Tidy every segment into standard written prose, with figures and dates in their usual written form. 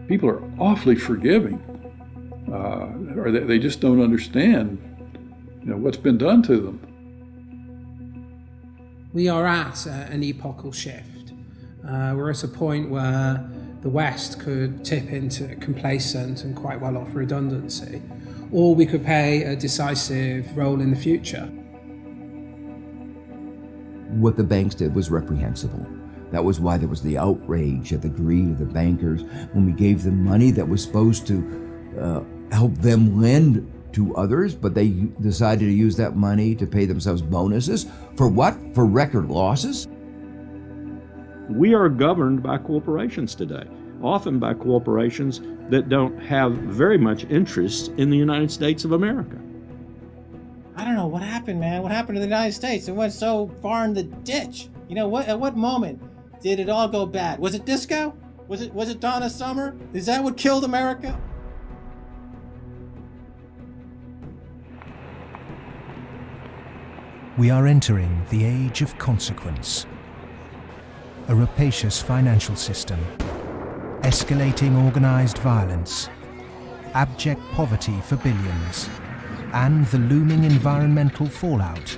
people are awfully forgiving, or they just don't understand, what's been done to them. We are at an epochal shift. We're at a point where the West could tip into complacent and quite well off redundancy, or we could play a decisive role in the future. What the banks did was reprehensible. That was why there was the outrage at the greed of the bankers when we gave them money that was supposed to help them lend to others, but they decided to use that money to pay themselves bonuses. For what? For record losses? We are governed by corporations today, often by corporations that don't have very much interest in the United States of America. I don't know what happened, man. What happened to the United States? It went so far in the ditch. At what moment did it all go bad? Was it disco? Was it Donna Summer? Is that what killed America? We are entering the age of consequence. A rapacious financial system, escalating organized violence, abject poverty for billions, and the looming environmental fallout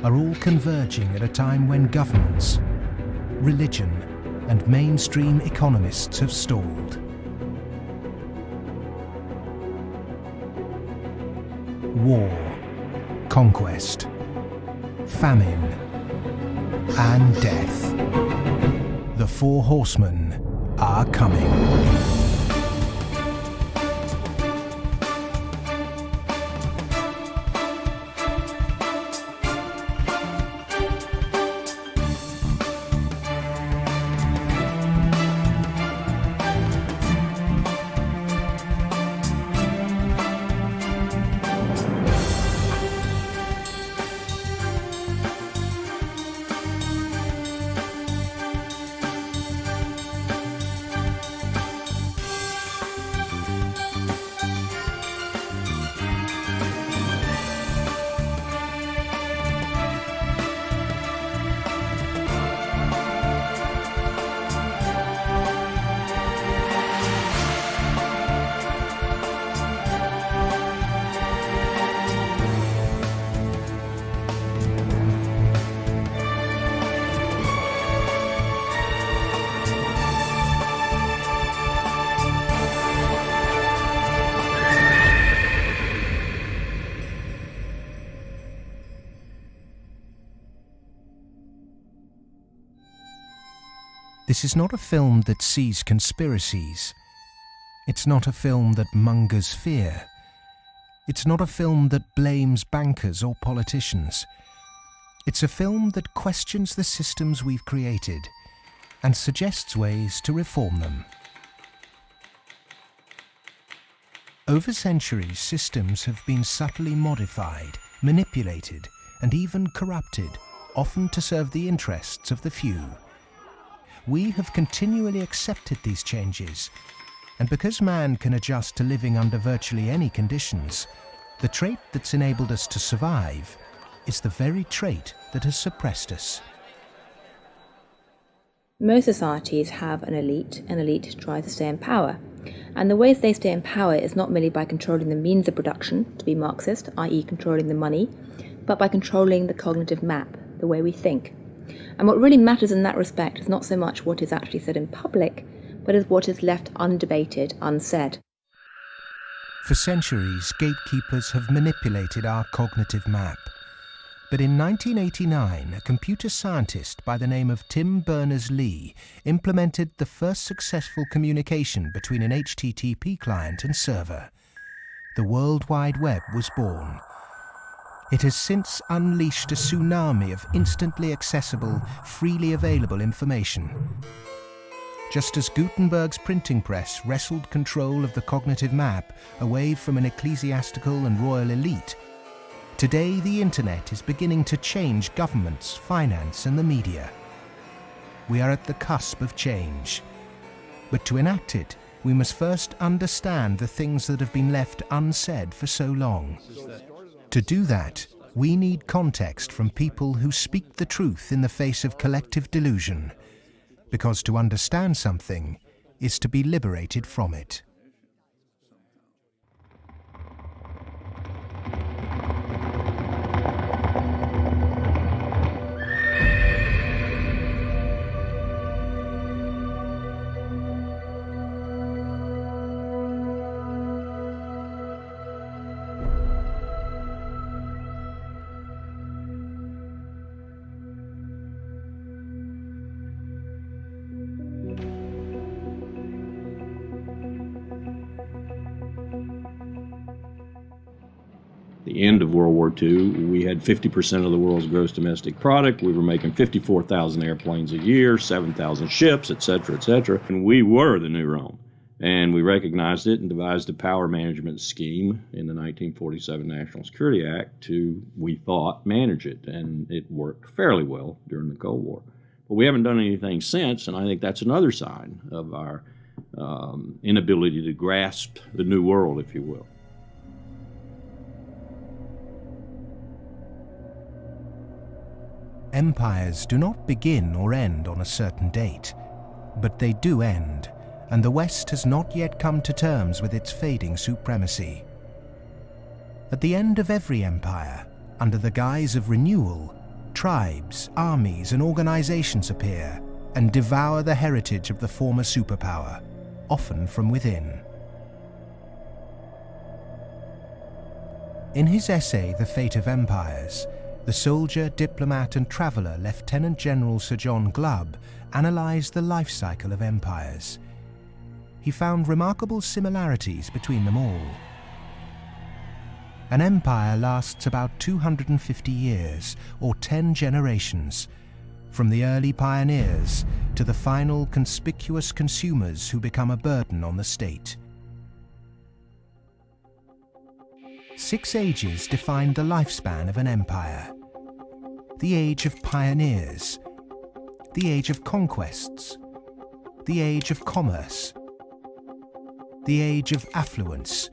are all converging at a time when governments, religion, and mainstream economists have stalled. War, conquest, famine, and death. The Four Horsemen are coming. This is not a film that sees conspiracies. It's not a film that mongers fear. It's not a film that blames bankers or politicians. It's a film that questions the systems we've created and suggests ways to reform them. Over centuries, systems have been subtly modified, manipulated, and even corrupted, often to serve the interests of the few. We have continually accepted these changes, and because man can adjust to living under virtually any conditions, the trait that's enabled us to survive is the very trait that has suppressed us. Most societies have an elite, and elite tries to stay in power. And the ways they stay in power is not merely by controlling the means of production, to be Marxist, i.e. controlling the money, but by controlling the cognitive map, the way we think. And what really matters in that respect is not so much what is actually said in public, but is what is left undebated, unsaid. For centuries, gatekeepers have manipulated our cognitive map. But in 1989, a computer scientist by the name of Tim Berners-Lee implemented the first successful communication between an HTTP client and server. The World Wide Web was born. It has since unleashed a tsunami of instantly accessible, freely available information. Just as Gutenberg's printing press wrestled control of the cognitive map away from an ecclesiastical and royal elite, today the internet is beginning to change governments, finance, and the media. We are at the cusp of change. But to enact it, we must first understand the things that have been left unsaid for so long. To do that, we need context from people who speak the truth in the face of collective delusion. Because to understand something, is to be liberated from it. The end of World War II, we had 50% of the world's gross domestic product. We were making 54,000 airplanes a year, 7,000 ships, et cetera, and we were the new Rome. And we recognized it and devised a power management scheme in the 1947 National Security Act to, we thought, manage it. And it worked fairly well during the Cold War. But we haven't done anything since, and I think that's another sign of our inability to grasp the new world, if you will. Empires do not begin or end on a certain date, but they do end, and the West has not yet come to terms with its fading supremacy. At the end of every empire, under the guise of renewal, tribes, armies, and organizations appear and devour the heritage of the former superpower, often from within. In his essay, The Fate of Empires, the soldier, diplomat, and traveller Lieutenant General Sir John Glubb analysed the life cycle of empires. He found remarkable similarities between them all. An empire lasts about 250 years, or 10 generations, from the early pioneers to the final conspicuous consumers who become a burden on the state. 6 ages defined the lifespan of an empire. The age of pioneers, the age of conquests, the age of commerce, the age of affluence,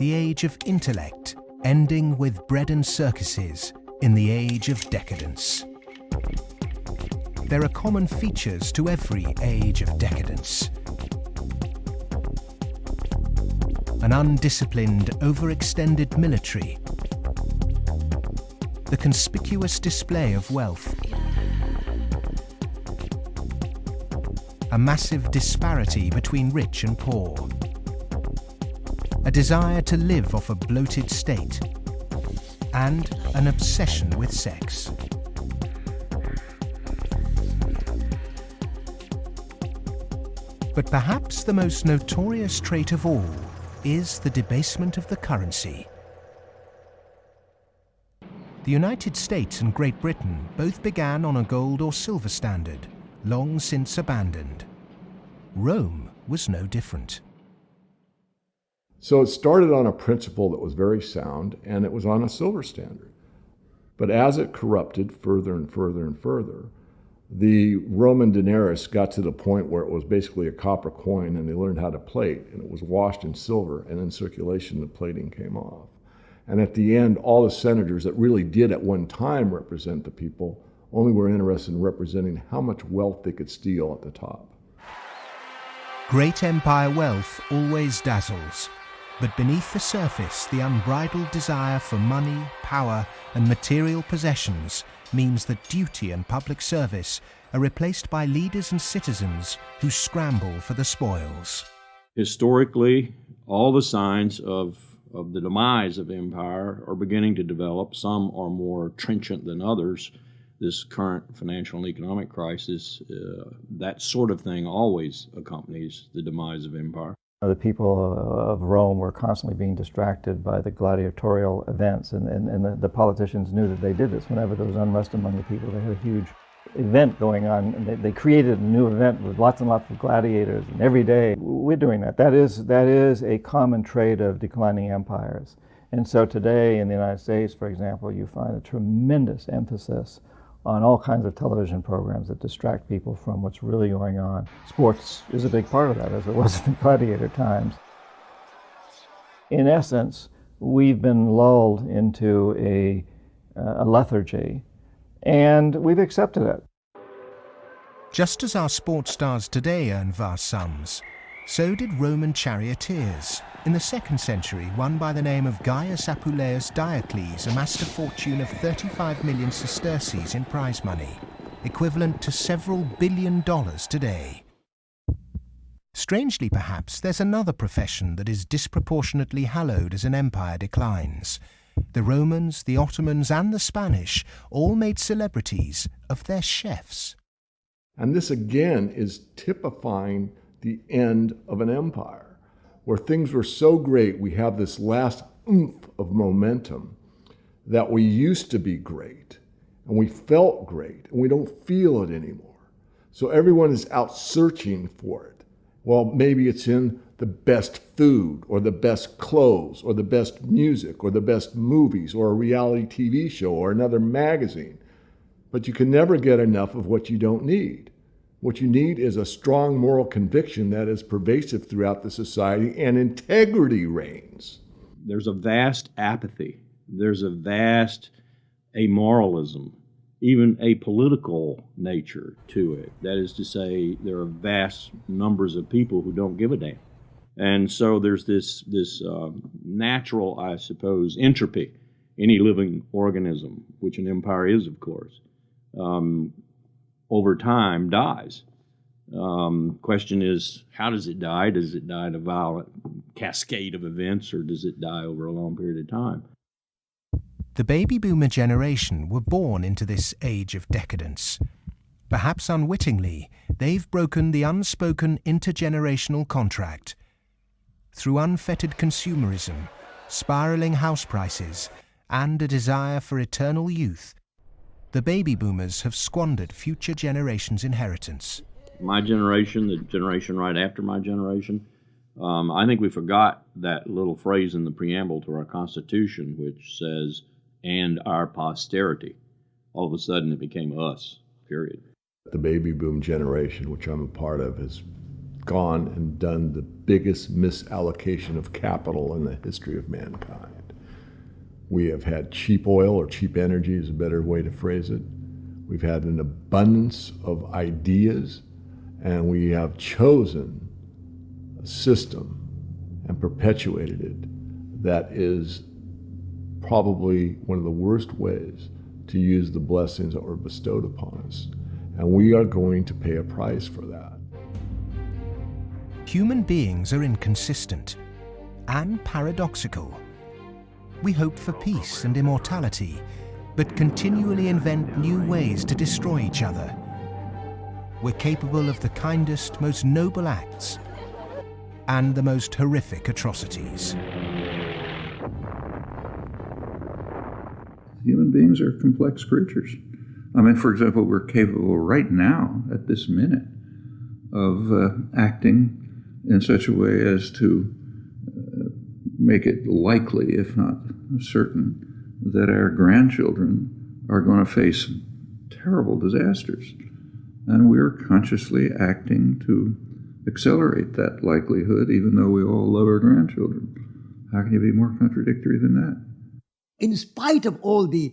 the age of intellect, ending with bread and circuses in the age of decadence. There are common features to every age of decadence. An undisciplined, overextended military, the conspicuous display of wealth, a massive disparity between rich and poor, a desire to live off a bloated state, and an obsession with sex. But perhaps the most notorious trait of all is the debasement of the currency. The United States and Great Britain both began on a gold or silver standard, long since abandoned. Rome was no different. So it started on a principle that was very sound, and it was on a silver standard. But as it corrupted further and further and further, the Roman denarius got to the point where it was basically a copper coin, and they learned how to plate, and it was washed in silver, and in circulation the plating came off. And at the end, all the senators that really did at one time represent the people only were interested in representing how much wealth they could steal at the top. Great empire wealth always dazzles, but beneath the surface, the unbridled desire for money, power, and material possessions means that duty and public service are replaced by leaders and citizens who scramble for the spoils. Historically, all the signs of the demise of empire are beginning to develop. Some are more trenchant than others. This current financial and economic crisis, that sort of thing always accompanies the demise of empire. The people of Rome were constantly being distracted by the gladiatorial events, and the politicians knew that they did this. Whenever there was unrest among the people, they had a huge event going on, and they created a new event with lots and lots of gladiators, and every day we're doing that. That is a common trait of declining empires. And so today in the United States, for example, you find a tremendous emphasis on all kinds of television programs that distract people from what's really going on. Sports is a big part of that, as it was in the gladiator times. In essence, we've been lulled into a lethargy, and we've accepted it. Just as our sports stars today earn vast sums, so did Roman charioteers. In the 2nd century, one by the name of Gaius Apuleius Diocles amassed a fortune of 35 million sesterces in prize money, equivalent to several $1 billion today. Strangely, perhaps, there's another profession that is disproportionately hallowed as an empire declines. The Romans, the Ottomans, and the Spanish all made celebrities of their chefs. And this again is typifying the end of an empire, where things were so great, we have this last oomph of momentum that we used to be great, and we felt great, and we don't feel it anymore. So everyone is out searching for it. Well, maybe it's in the best food, or the best clothes, or the best music, or the best movies, or a reality TV show, or another magazine. But you can never get enough of what you don't need. What you need is a strong moral conviction that is pervasive throughout the society, and integrity reigns. There's a vast apathy. There's a vast amoralism, even a political nature to it. That is to say, there are vast numbers of people who don't give a damn. And so there's this natural, I suppose, entropy. Any living organism, which an empire is, of course, over time dies. Question is, how does it die? Does it die in a violent cascade of events, or does it die over a long period of time? The baby boomer generation were born into this age of decadence. Perhaps unwittingly, they've broken the unspoken intergenerational contract. Through unfettered consumerism, spiraling house prices, and a desire for eternal youth, the baby boomers have squandered future generations' inheritance. My generation, the generation right after my generation, I think we forgot that little phrase in the preamble to our Constitution, which says, and our posterity. All of a sudden it became us, period. The baby boom generation, which I'm a part of, has gone and done the biggest misallocation of capital in the history of mankind. We have had cheap oil, or cheap energy is a better way to phrase it. We've had an abundance of ideas, and we have chosen a system and perpetuated it that is probably one of the worst ways to use the blessings that were bestowed upon us. And we are going to pay a price for that. Human beings are inconsistent and paradoxical. We hope for peace and immortality, but continually invent new ways to destroy each other. We're capable of the kindest, most noble acts and the most horrific atrocities. Human beings are complex creatures. I mean, for example, we're capable right now, at this minute, of acting in such a way as to make it likely, if not certain, that our grandchildren are going to face terrible disasters. And we're consciously acting to accelerate that likelihood, even though we all love our grandchildren. How can you be more contradictory than that? In spite of all the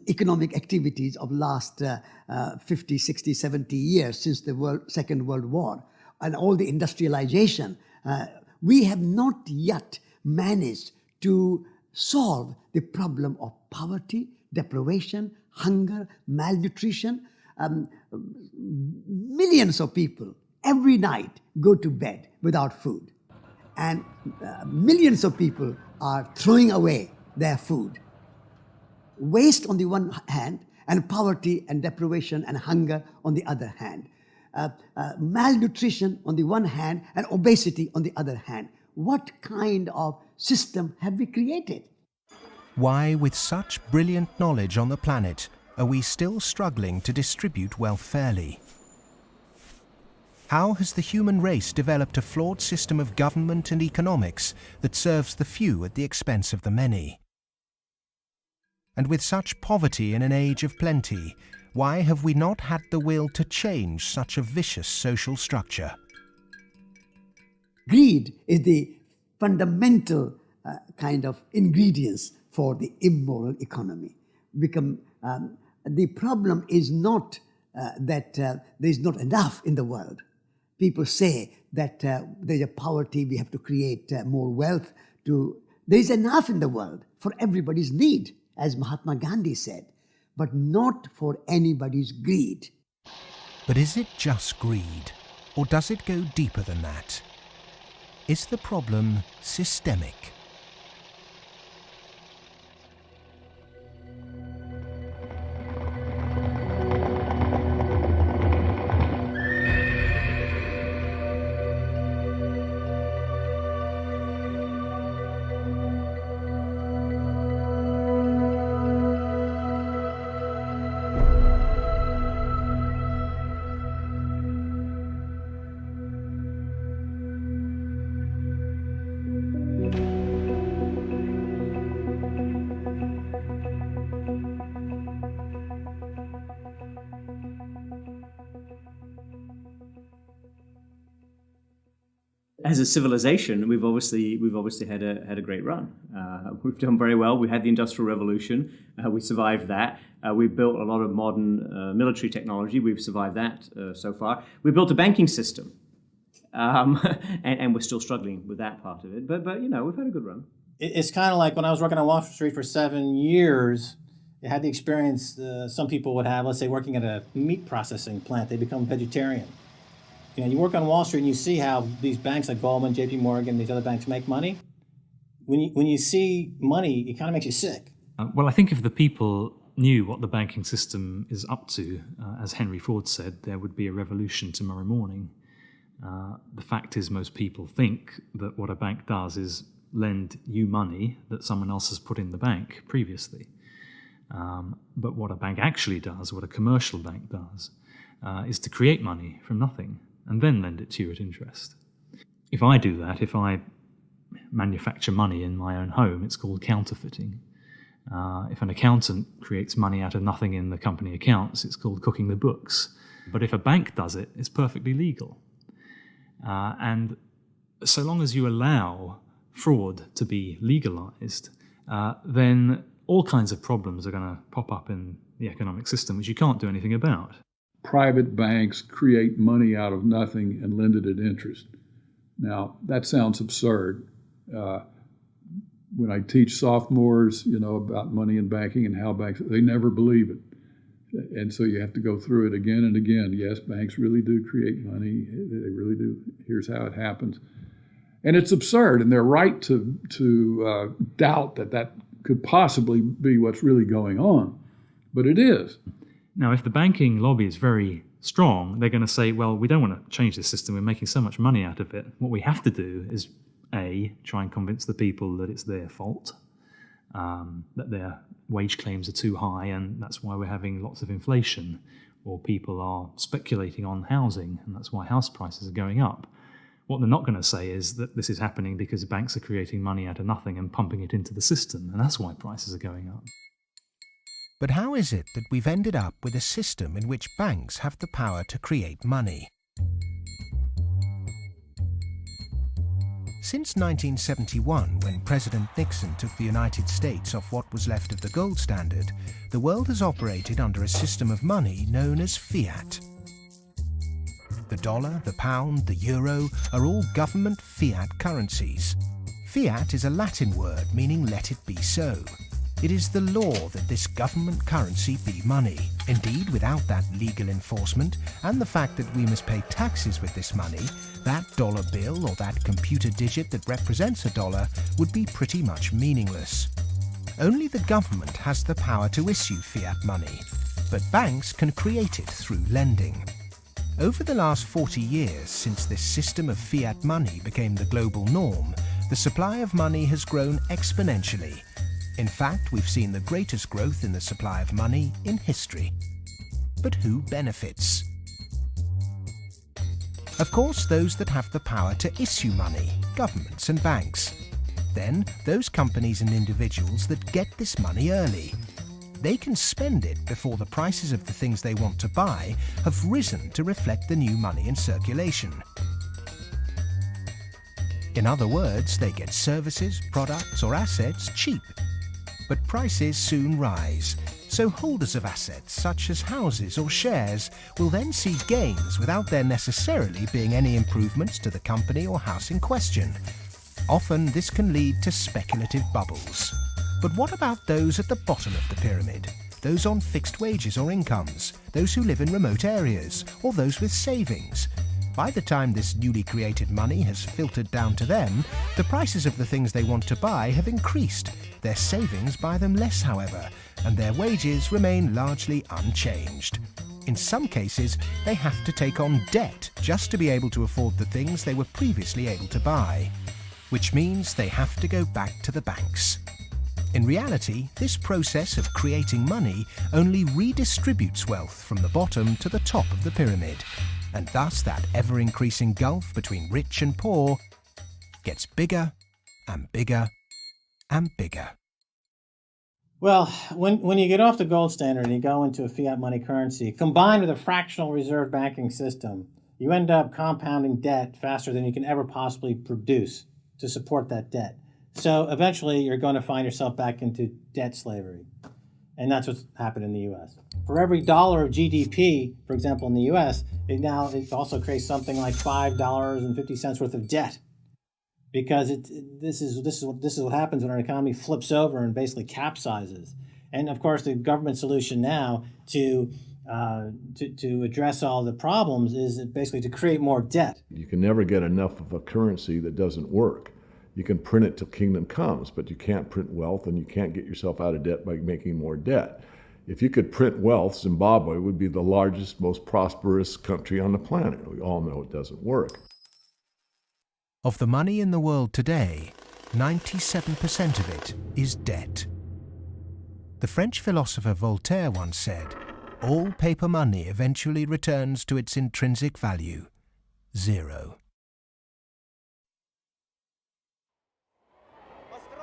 economic activities of last 50, 60, 70 years since the Second World War and all the industrialization, we have not yet managed to solve the problem of poverty, deprivation, hunger, malnutrition. Millions of people every night go to bed without food, and millions of people are throwing away their food. Waste on the one hand, and poverty and deprivation and hunger on the other hand. Malnutrition on the one hand, and obesity on the other hand. What kind of system have we created? Why, with such brilliant knowledge on the planet, are we still struggling to distribute wealth fairly? How has the human race developed a flawed system of government and economics that serves the few at the expense of the many? And with such poverty in an age of plenty, why have we not had the will to change such a vicious social structure? Greed is the fundamental kind of ingredients for the immoral economy. The problem is not that there's not enough in the world. People say that there's a poverty, we have to create more wealth. There's enough in the world for everybody's need, as Mahatma Gandhi said, but not for anybody's greed. But is it just greed, or does it go deeper than that? Is the problem systemic? As a civilization, we've obviously had a great run. We've done very well. We had the Industrial Revolution. We survived that. We built a lot of modern military technology. We've survived that so far. We built a banking system, and we're still struggling with that part of it. But we've had a good run. It's kind of like when I was working on Wall Street for 7 years. I had the experience some people would have. Let's say working at a meat processing plant, they become vegetarian. You work on Wall Street and you see how these banks like Goldman, JP Morgan, these other banks make money. When you see money, it kind of makes you sick. Well, I think if the people knew what the banking system is up to, as Henry Ford said, there would be a revolution tomorrow morning. The fact is most people think that what a bank does is lend you money that someone else has put in the bank previously. But what a bank actually does, what a commercial bank does, is to create money from nothing and then lend it to you at interest. If I do that, if I manufacture money in my own home, it's called counterfeiting. If an accountant creates money out of nothing in the company accounts, it's called cooking the books. But if a bank does it, it's perfectly legal. And so long as you allow fraud to be legalized, then all kinds of problems are going to pop up in the economic system, which you can't do anything about. Private banks create money out of nothing and lend it at interest. Now, that sounds absurd. When I teach sophomores, about money and banking and how banks, they never believe it. And so you have to go through it again and again. Yes, banks really do create money. They really do. Here's how it happens. And it's absurd, and they're right to doubt that could possibly be what's really going on. But it is. Now, if the banking lobby is very strong, they're going to say, well, we don't want to change the system. We're making so much money out of it. What we have to do is, A, try and convince the people that it's their fault, that their wage claims are too high, and that's why we're having lots of inflation, or people are speculating on housing, and that's why house prices are going up. What they're not going to say is that this is happening because banks are creating money out of nothing and pumping it into the system, and that's why prices are going up. But how is it that we've ended up with a system in which banks have the power to create money? Since 1971, when President Nixon took the United States off what was left of the gold standard, the world has operated under a system of money known as fiat. The dollar, the pound, the euro are all government fiat currencies. Fiat is a Latin word meaning let it be so. It is the law that this government currency be money. Indeed, without that legal enforcement and the fact that we must pay taxes with this money, that dollar bill or that computer digit that represents a dollar would be pretty much meaningless. Only the government has the power to issue fiat money, but banks can create it through lending. Over the last 40 years, since this system of fiat money became the global norm, the supply of money has grown exponentially. In fact, we've seen the greatest growth in the supply of money in history. But who benefits? Of course, those that have the power to issue money, governments and banks. Then, those companies and individuals that get this money early. They can spend it before the prices of the things they want to buy have risen to reflect the new money in circulation. In other words, they get services, products or assets cheap. But prices soon rise, So holders of assets such as houses or shares will then see gains without there necessarily being any improvements to the company or house in question. Often this can lead to speculative bubbles. But what about those at the bottom of the pyramid? Those on fixed wages or incomes, those who live in remote areas, or those with savings? By the time this newly created money has filtered down to them, the prices of the things they want to buy have increased. Their savings buy them less, however, and their wages remain largely unchanged. In some cases, they have to take on debt just to be able to afford the things they were previously able to buy, which means they have to go back to the banks. In reality, this process of creating money only redistributes wealth from the bottom to the top of the pyramid, and thus that ever-increasing gulf between rich and poor gets bigger and bigger and bigger. Well, when you get off the gold standard and you go into a fiat money currency, combined with a fractional reserve banking system, you end up compounding debt faster than you can ever possibly produce to support that debt. So eventually you're going to find yourself back into debt slavery. And that's what's happened in the U.S. For every dollar of GDP, for example, in the U.S., it also creates something like $5.50 worth of debt. Because this is what happens when our economy flips over and basically capsizes. And of course, the government solution now to address all the problems is basically to create more debt. You can never get enough of a currency that doesn't work. You can print it till kingdom comes, but you can't print wealth, and you can't get yourself out of debt by making more debt. If you could print wealth, Zimbabwe would be the largest, most prosperous country on the planet. We all know it doesn't work. Of the money in the world today, 97% of it is debt. The French philosopher Voltaire once said, "All paper money eventually returns to its intrinsic value, zero."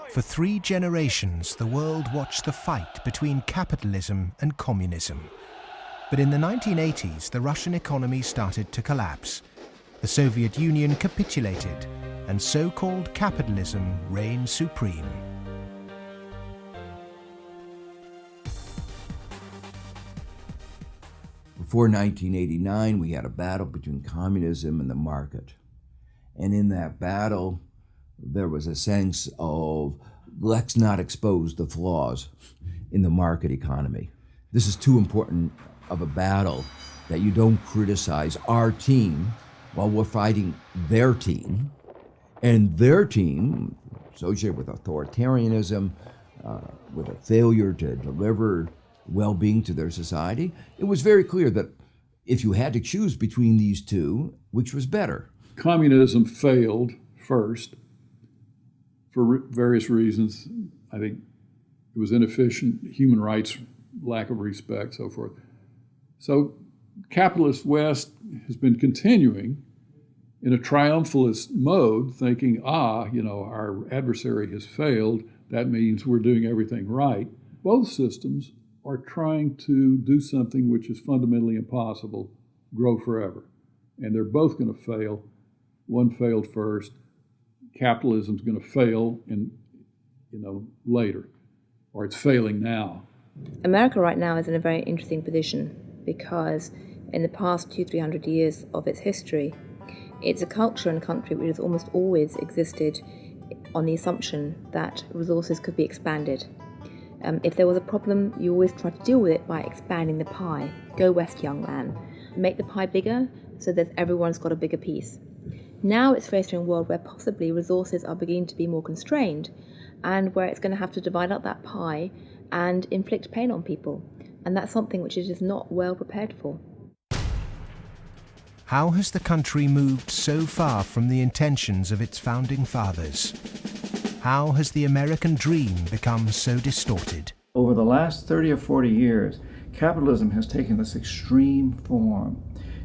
For 3 generations, the world watched the fight between capitalism and communism. But in the 1980s, the Russian economy started to collapse. The Soviet Union capitulated, and so-called capitalism reigned supreme. Before 1989, we had a battle between communism and the market. And in that battle, there was a sense of, let's not expose the flaws in the market economy. This is too important of a battle that you don't criticize our team while we're fighting their team. And their team, associated with authoritarianism, with a failure to deliver well-being to their society, it was very clear that if you had to choose between these two, which was better? Communism failed first for various reasons. I think it was inefficient, human rights, lack of respect, so forth. So capitalist West has been continuing in a triumphalist mode, thinking, our adversary has failed. That means we're doing everything right. Both systems are trying to do something which is fundamentally impossible, grow forever. And they're both going to fail. One failed first. Capitalism's going to fail later, or it's failing now. America right now is in a very interesting position because in the past 200-300 years of its history, it's a culture and a country which has almost always existed on the assumption that resources could be expanded. If there was a problem, you always try to deal with it by expanding the pie. Go west, young man. Make the pie bigger so that everyone's got a bigger piece. Now it's faced in a world where possibly resources are beginning to be more constrained and where it's going to have to divide up that pie and inflict pain on people. And that's something which it is not well prepared for. How has the country moved so far from the intentions of its founding fathers? How has the American dream become so distorted? Over the last 30 or 40 years, capitalism has taken this extreme form.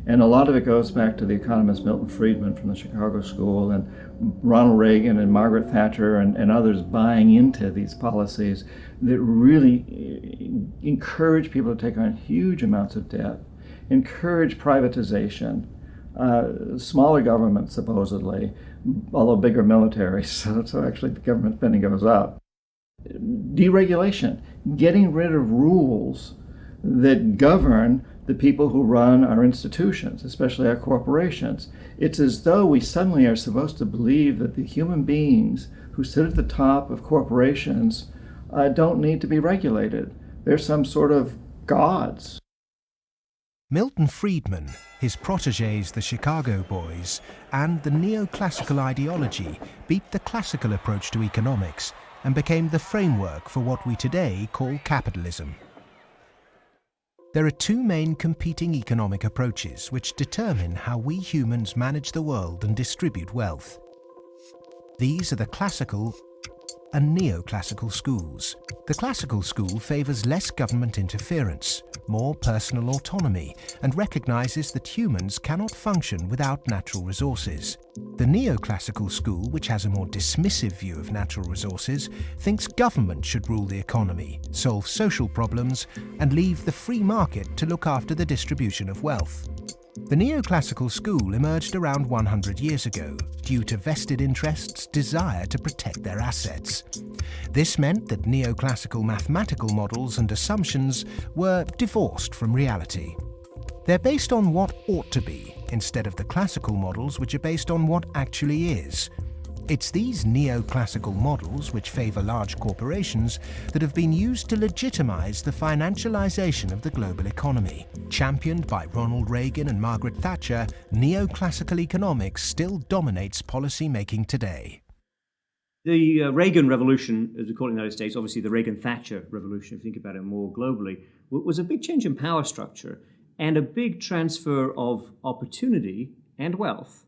And a lot of it goes back to the economist Milton Friedman from the Chicago School and Ronald Reagan and Margaret Thatcher and others buying into these policies that really encourage people to take on huge amounts of debt, encourage privatization, smaller government supposedly, although bigger military, so actually the government spending goes up. deregulation, getting rid of rules that govern the people who run our institutions, especially our corporations. It's as though we suddenly are supposed to believe that the human beings who sit at the top of corporations don't need to be regulated. They're some sort of gods. Milton Friedman, his protégés the Chicago Boys, and the neoclassical ideology beat the classical approach to economics and became the framework for what we today call capitalism. There are two main competing economic approaches which determine how we humans manage the world and distribute wealth. These are the classical and neoclassical schools. The classical school favours less government interference, more personal autonomy, and recognises that humans cannot function without natural resources. The neoclassical school, which has a more dismissive view of natural resources, thinks government should rule the economy, solve social problems, and leave the free market to look after the distribution of wealth. The neoclassical school emerged around 100 years ago due to vested interests' desire to protect their assets. This meant that neoclassical mathematical models and assumptions were divorced from reality. They're based on what ought to be, instead of the classical models which are based on what actually is. It's these neoclassical models, which favour large corporations, that have been used to legitimise the financialisation of the global economy. Championed by Ronald Reagan and Margaret Thatcher, neoclassical economics still dominates policy-making today. The Reagan Revolution, as we call it in the United States, obviously the Reagan-Thatcher Revolution, if you think about it more globally, was a big change in power structure and a big transfer of opportunity and wealth.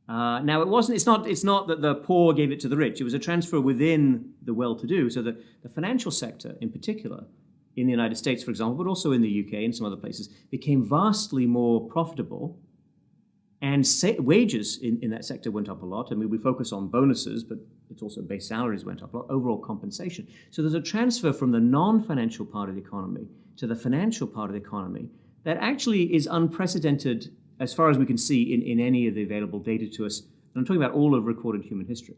Now, it's not that the poor gave it to the rich. It was a transfer within the well-to-do. So that the financial sector, in particular, in the United States, for example, but also in the UK and some other places, became vastly more profitable. And wages in that sector went up a lot. I mean, we focus on bonuses, but it's also base salaries went up a lot, overall compensation. So there's a transfer from the non-financial part of the economy to the financial part of the economy that actually is unprecedented as far as we can see in any of the available data to us. And I'm talking about all of recorded human history.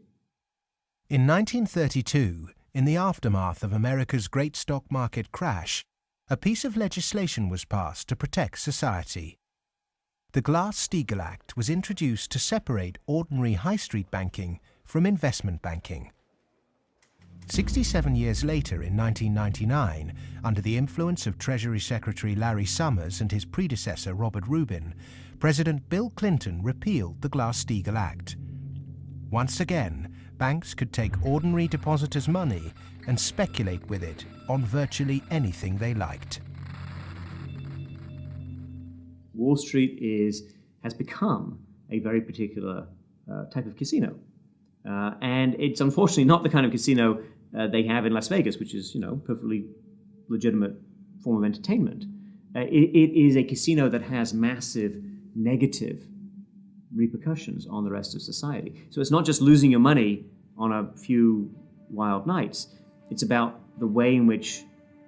In 1932, in the aftermath of America's great stock market crash, a piece of legislation was passed to protect society. The Glass-Steagall Act was introduced to separate ordinary high street banking from investment banking. 67 years later, in 1999, under the influence of Treasury Secretary Larry Summers and his predecessor Robert Rubin, President Bill Clinton repealed the Glass-Steagall Act. Once again, banks could take ordinary depositors' money and speculate with it on virtually anything they liked. Wall Street has become a very particular type of casino. And it's unfortunately not the kind of casino they have in Las Vegas, which is, perfectly legitimate form of entertainment. It is a casino that has massive negative repercussions on the rest of society. So it's not just losing your money on a few wild nights. It's about the way in which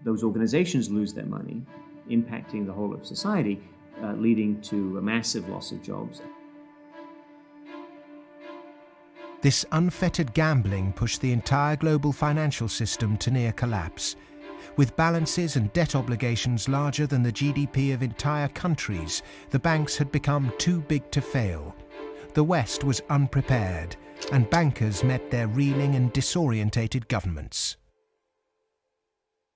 those organizations lose their money, impacting the whole of society, leading to a massive loss of jobs. This unfettered gambling pushed the entire global financial system to near collapse. With balances and debt obligations larger than the GDP of entire countries, the banks had become too big to fail. The West was unprepared, and bankers met their reeling and disorientated governments.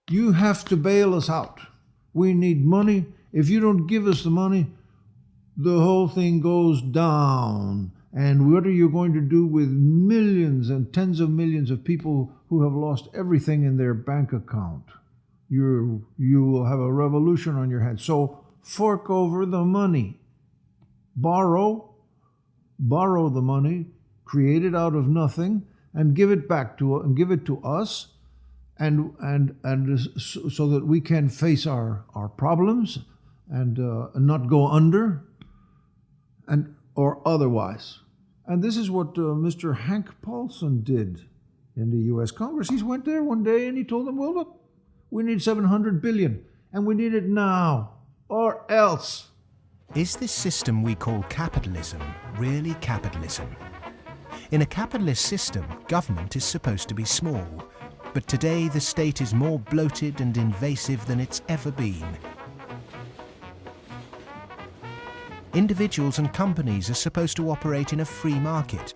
You have to bail us out. We need money. If you don't give us the money, the whole thing goes down. And what are you going to do with millions and tens of millions of people who have lost everything in their bank account? You will have a revolution on your hands. So fork over the money. Borrow the money, create it out of nothing, and give it back to us, and so that we can face our problems and not go under, or otherwise. And this is what Mr. Hank Paulson did in the U.S. Congress. He went there one day and he told them, well, look, we need $700 billion, and we need it now, or else. Is this system we call capitalism really capitalism? In a capitalist system, government is supposed to be small. But today the state is more bloated and invasive than it's ever been. Individuals and companies are supposed to operate in a free market.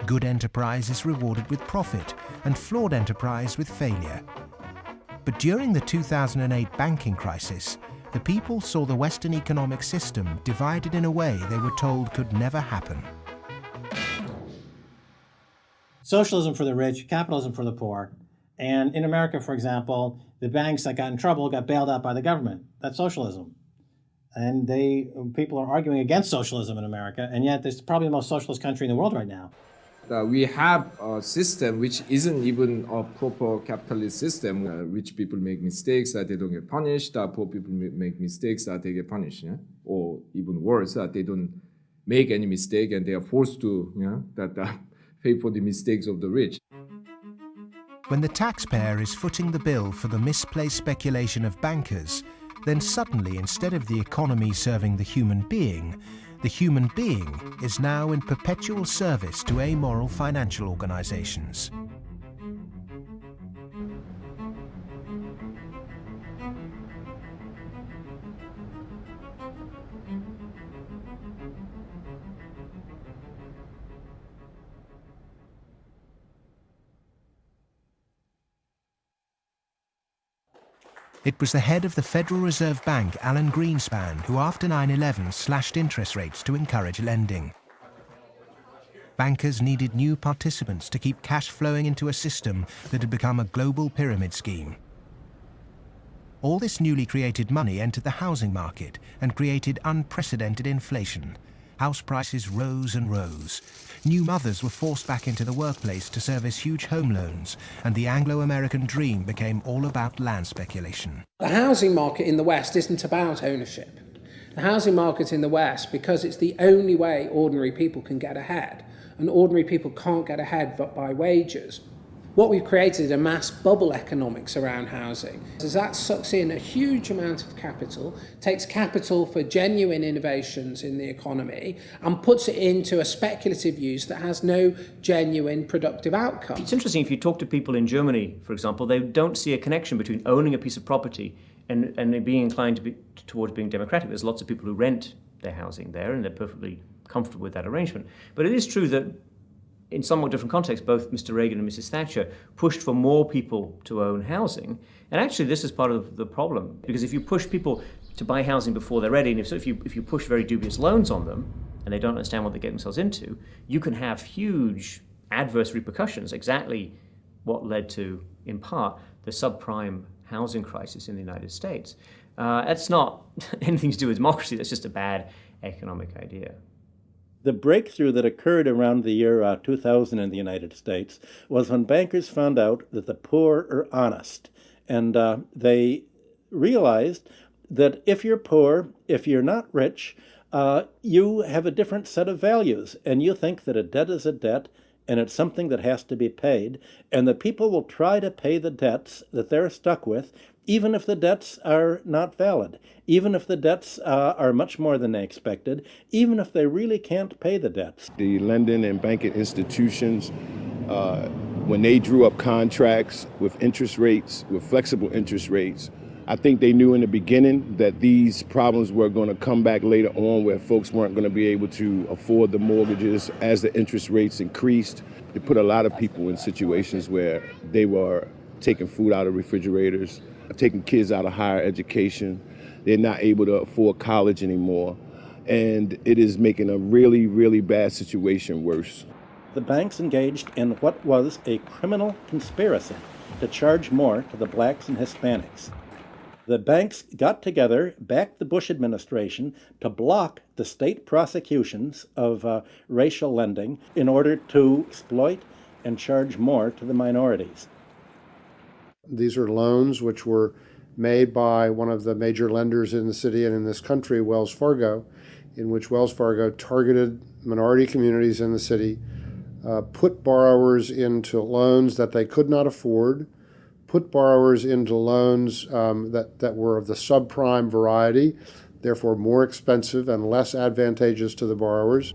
Good enterprise is rewarded with profit and flawed enterprise with failure. But during the 2008 banking crisis, the people saw the Western economic system divided in a way they were told could never happen. Socialism for the rich, capitalism for the poor. And in America, for example, the banks that got in trouble got bailed out by the government. That's socialism. And people are arguing against socialism in America, and yet it's probably the most socialist country in the world right now. We have a system which isn't even a proper capitalist system. Rich people make mistakes that they don't get punished. Poor people make mistakes that they get punished. Yeah? Or even worse, that they don't make any mistake and they are forced to pay for the mistakes of the rich. When the taxpayer is footing the bill for the misplaced speculation of bankers, then suddenly, instead of the economy serving the human being is now in perpetual service to amoral financial organizations. It was the head of the Federal Reserve Bank, Alan Greenspan, who after 9/11 slashed interest rates to encourage lending. Bankers needed new participants to keep cash flowing into a system that had become a global pyramid scheme. All this newly created money entered the housing market and created unprecedented inflation. House prices rose and rose. New mothers were forced back into the workplace to service huge home loans, and the Anglo-American dream became all about land speculation. The housing market in the West isn't about ownership. The housing market in the West, because it's the only way ordinary people can get ahead, and ordinary people can't get ahead but by wages. What we've created is a mass bubble economics around housing. As that sucks in a huge amount of capital, takes capital for genuine innovations in the economy, and puts it into a speculative use that has no genuine productive outcome. It's interesting, if you talk to people in Germany, for example, they don't see a connection between owning a piece of property and being inclined towards being democratic. There's lots of people who rent their housing there, and they're perfectly comfortable with that arrangement. But it is true that in somewhat different contexts, both Mr. Reagan and Mrs. Thatcher pushed for more people to own housing. And actually, this is part of the problem, because if you push people to buy housing before they're ready, and if you push very dubious loans on them, and they don't understand what they get themselves into, you can have huge adverse repercussions, exactly what led to, in part, the subprime housing crisis in the United States. That's not anything to do with democracy, that's just a bad economic idea. The breakthrough that occurred around the year 2000 in the United States was when bankers found out that the poor are honest. And they realized that if you're poor, if you're not rich, you have a different set of values. And you think that a debt is a debt, and it's something that has to be paid. And that people will try to pay the debts that they're stuck with, even if the debts are not valid, even if the debts are much more than they expected, even if they really can't pay the debts. The lending and banking institutions, when they drew up contracts with interest rates, with flexible interest rates, I think they knew in the beginning that these problems were going to come back later on, where folks weren't going to be able to afford the mortgages as the interest rates increased. It put a lot of people in situations where they were taking food out of refrigerators, taking kids out of higher education. They're not able to afford college anymore. And it is making a really, really bad situation worse. The banks engaged in what was a criminal conspiracy to charge more to the blacks and Hispanics. The banks got together, backed the Bush administration to block the state prosecutions of racial lending in order to exploit and charge more to the minorities. These are loans which were made by one of the major lenders in the city and in this country, Wells Fargo, in which Wells Fargo targeted minority communities in the city, put borrowers into loans that they could not afford, put borrowers into loans that were of the subprime variety, therefore more expensive and less advantageous to the borrowers.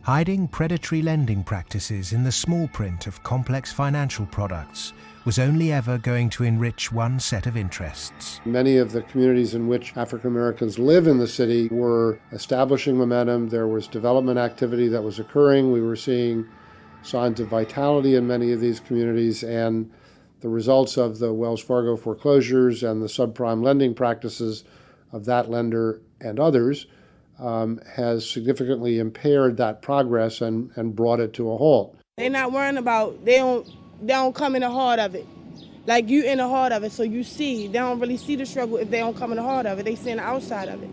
Hiding predatory lending practices in the small print of complex financial products was only ever going to enrich one set of interests. Many of the communities in which African Americans live in the city were establishing momentum. There was development activity that was occurring. We were seeing signs of vitality in many of these communities, and the results of the Wells Fargo foreclosures and the subprime lending practices of that lender and others has significantly impaired that progress and brought it to a halt. They're not worrying about, they don't come in the heart of it. Like you in the heart of it, so you see. They don't really see the struggle if they don't come in the heart of it. They see the outside of it.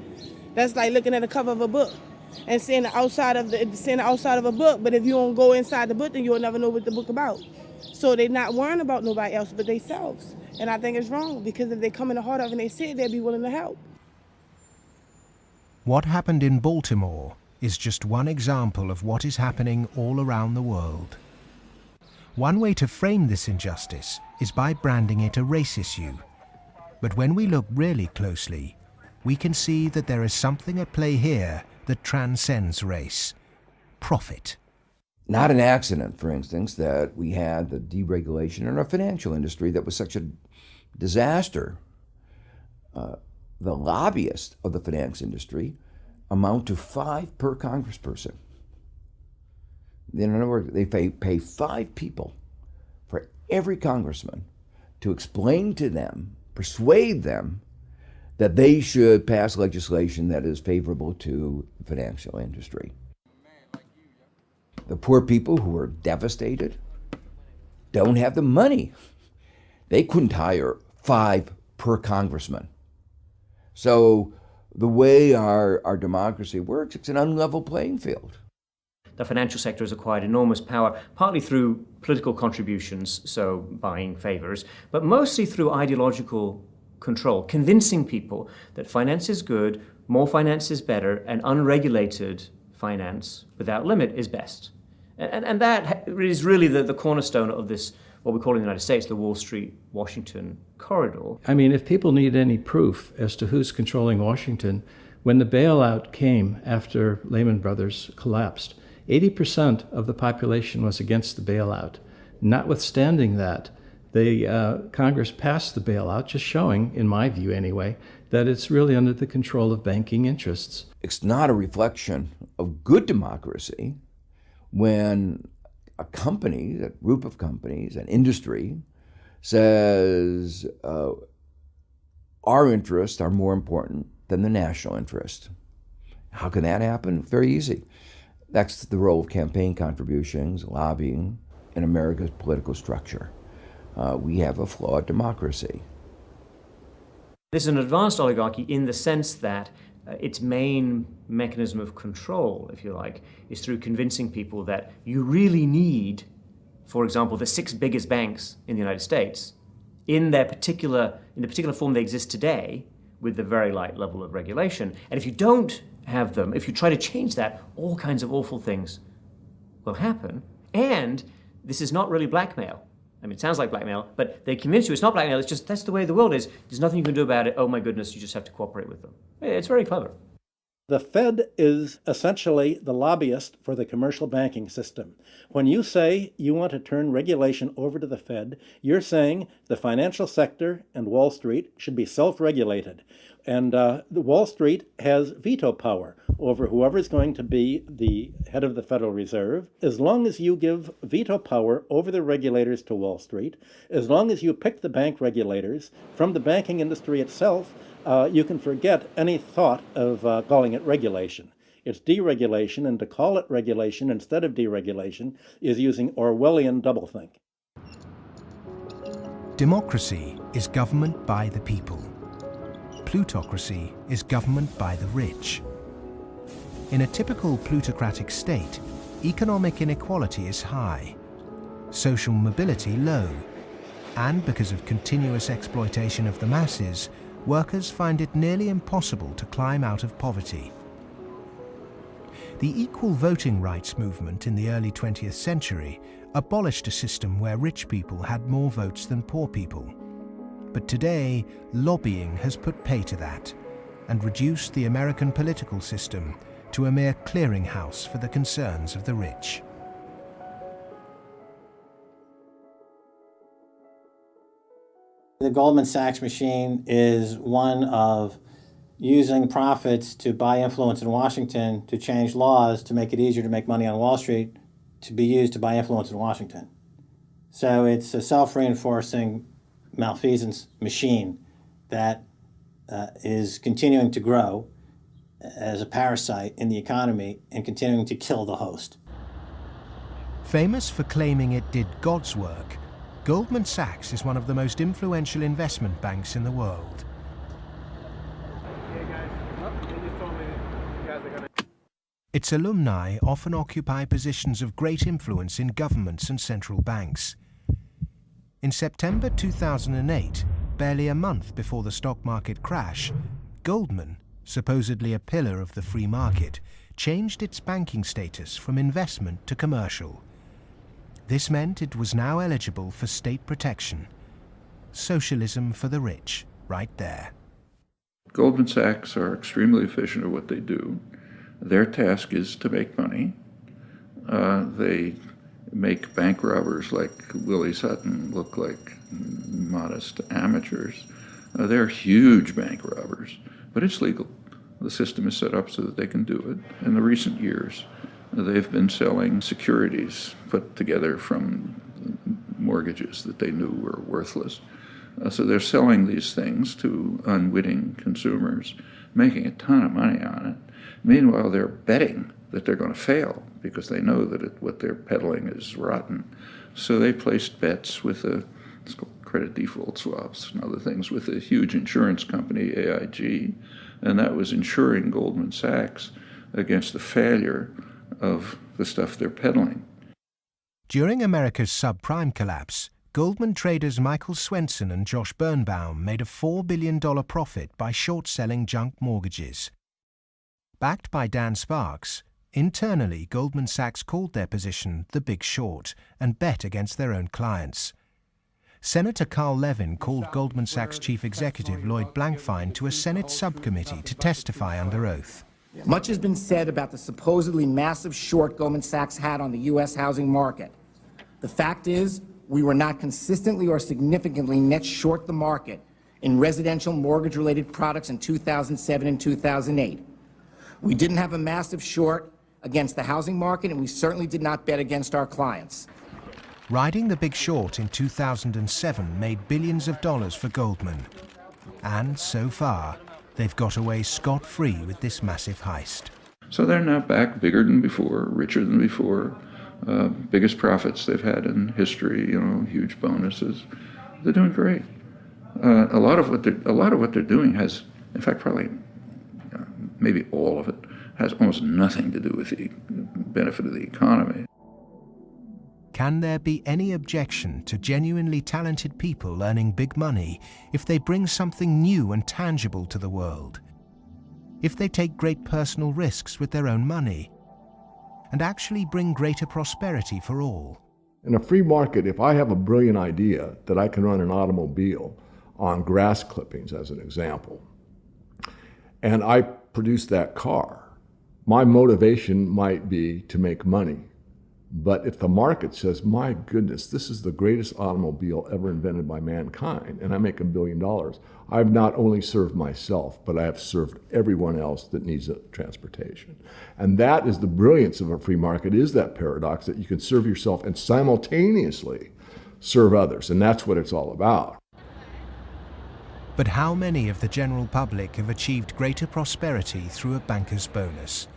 That's like looking at the cover of a book and seeing the outside of a book, but if you don't go inside the book, then you'll never know what the book about. So they're not worrying about nobody else but themselves. And I think it's wrong, because if they come in the heart of it and they see it, they'll be willing to help. What happened in Baltimore is just one example of what is happening all around the world. One way to frame this injustice is by branding it a race issue. But when we look really closely, we can see that there is something at play here that transcends race: profit. Not an accident, for instance, that we had the deregulation in our financial industry that was such a disaster. The lobbyists of the finance industry amount to 5 per congressperson. In other words, they pay 5 people for every congressman to explain to them, persuade them, that they should pass legislation that is favorable to the financial industry. The poor people who are devastated don't have the money. They couldn't hire 5 per congressman. So the way our democracy works, it's an unlevel playing field. The financial sector has acquired enormous power, partly through political contributions, so buying favors, but mostly through ideological control, convincing people that finance is good, more finance is better, and unregulated finance without limit is best. And that is really the cornerstone of this, what we call in the United States, the Wall Street-Washington corridor. I mean, if people need any proof as to who's controlling Washington, when the bailout came after Lehman Brothers collapsed, 80% of the population was against the bailout. Notwithstanding that, the Congress passed the bailout, just showing, in my view anyway, that it's really under the control of banking interests. It's not a reflection of good democracy when a company, a group of companies, an industry, says our interests are more important than the national interest. How can that happen? Very easy. That's the role of campaign contributions, lobbying, in America's political structure. We have a flawed democracy. This is an advanced oligarchy in the sense that its main mechanism of control, if you like, is through convincing people that you really need, for example, the 6 biggest banks in the United States in the particular form they exist today, with the very light level of regulation. And if you don't have them, if you try to change that, all kinds of awful things will happen. And this is not really blackmail. I mean, it sounds like blackmail, but they convince you it's not blackmail, it's just that's the way the world is. There's nothing you can do about it. Oh my goodness, you just have to cooperate with them. It's very clever. The Fed is essentially the lobbyist for the commercial banking system. When you say you want to turn regulation over to the Fed, you're saying the financial sector and Wall Street should be self-regulated. And the Wall Street has veto power over whoever is going to be the head of the Federal Reserve. As long as you give veto power over the regulators to Wall Street, as long as you pick the bank regulators from the banking industry itself, you can forget any thought of calling it regulation. It's deregulation, and to call it regulation instead of deregulation is using Orwellian doublethink. Democracy is government by the people. Plutocracy is government by the rich. In a typical plutocratic state, economic inequality is high, social mobility low, and because of continuous exploitation of the masses, workers find it nearly impossible to climb out of poverty. The equal voting rights movement in the early 20th century abolished a system where rich people had more votes than poor people. But today, lobbying has put pay to that and reduced the American political system to a mere clearinghouse for the concerns of the rich. The Goldman Sachs machine is one of using profits to buy influence in Washington to change laws to make it easier to make money on Wall Street to be used to buy influence in Washington. So it's a self-reinforcing malfeasance machine that is continuing to grow as a parasite in the economy and continuing to kill the host. Famous for claiming it did God's work, Goldman Sachs is one of the most influential investment banks in the world. Its alumni often occupy positions of great influence in governments and central banks. In September 2008, barely a month before the stock market crash, Goldman, supposedly a pillar of the free market, changed its banking status from investment to commercial. This meant it was now eligible for state protection. Socialism for the rich, right there. Goldman Sachs are extremely efficient at what they do. Their task is to make money. They make bank robbers like Willie Sutton look like modest amateurs. They're huge bank robbers, but it's legal. The system is set up so that they can do it. In the recent years, they've been selling securities put together from mortgages that they knew were worthless. So they're selling these things to unwitting consumers, making a ton of money on it. Meanwhile, they're betting that they're going to fail because they know that what they're peddling is rotten. So they placed bets with it's called credit default swaps and other things with a huge insurance company, AIG, and that was insuring Goldman Sachs against the failure of the stuff they're peddling. During America's subprime collapse, Goldman traders Michael Swenson and Josh Birnbaum made a $4 billion profit by short-selling junk mortgages. Backed by Dan Sparks, internally Goldman Sachs called their position the Big Short and bet against their own clients. Senator Carl Levin called Goldman Sachs chief executive Lloyd Blankfein to a Senate subcommittee to testify under oath. Much has been said about the supposedly massive short Goldman Sachs had on the U.S. housing market. The fact is, we were not consistently or significantly net short the market in residential mortgage-related products in 2007 and 2008. We didn't have a massive short against the housing market, and we certainly did not bet against our clients. Riding the Big Short in 2007 made billions of dollars for Goldman. And so far, they've got away scot-free with this massive heist. So they're now back bigger than before, richer than before, biggest profits they've had in history, huge bonuses. They're doing great. A lot of what they're doing has, in fact, probably maybe all of it, has almost nothing to do with the benefit of the economy. Can there be any objection to genuinely talented people earning big money if they bring something new and tangible to the world? If they take great personal risks with their own money and actually bring greater prosperity for all? In a free market, if I have a brilliant idea that I can run an automobile on grass clippings, as an example, and I produce that car, my motivation might be to make money. But if the market says, my goodness, this is the greatest automobile ever invented by mankind, and I make $1 billion, I've not only served myself, but I have served everyone else that needs transportation. And that is the brilliance of a free market, is that paradox that you can serve yourself and simultaneously serve others. And that's what it's all about. But how many of the general public have achieved greater prosperity through a banker's bonus?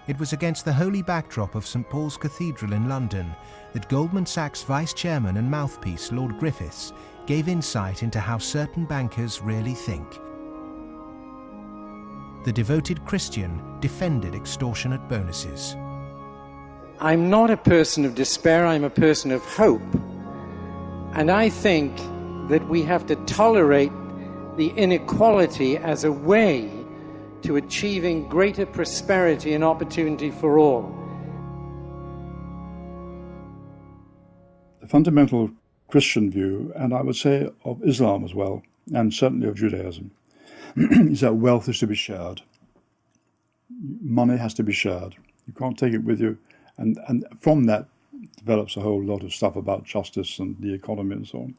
It was against the holy backdrop of St. Paul's Cathedral in London that Goldman Sachs vice chairman and mouthpiece Lord Griffiths gave insight into how certain bankers really think. The devoted Christian defended extortionate bonuses. I'm not a person of despair, I'm a person of hope. And I think that we have to tolerate the inequality as a way to achieving greater prosperity and opportunity for all. The fundamental Christian view, and I would say of Islam as well, and certainly of Judaism, is that wealth is to be shared. money has to be shared. You can't take it with you. And from that develops a whole lot of stuff about justice and the economy and so on.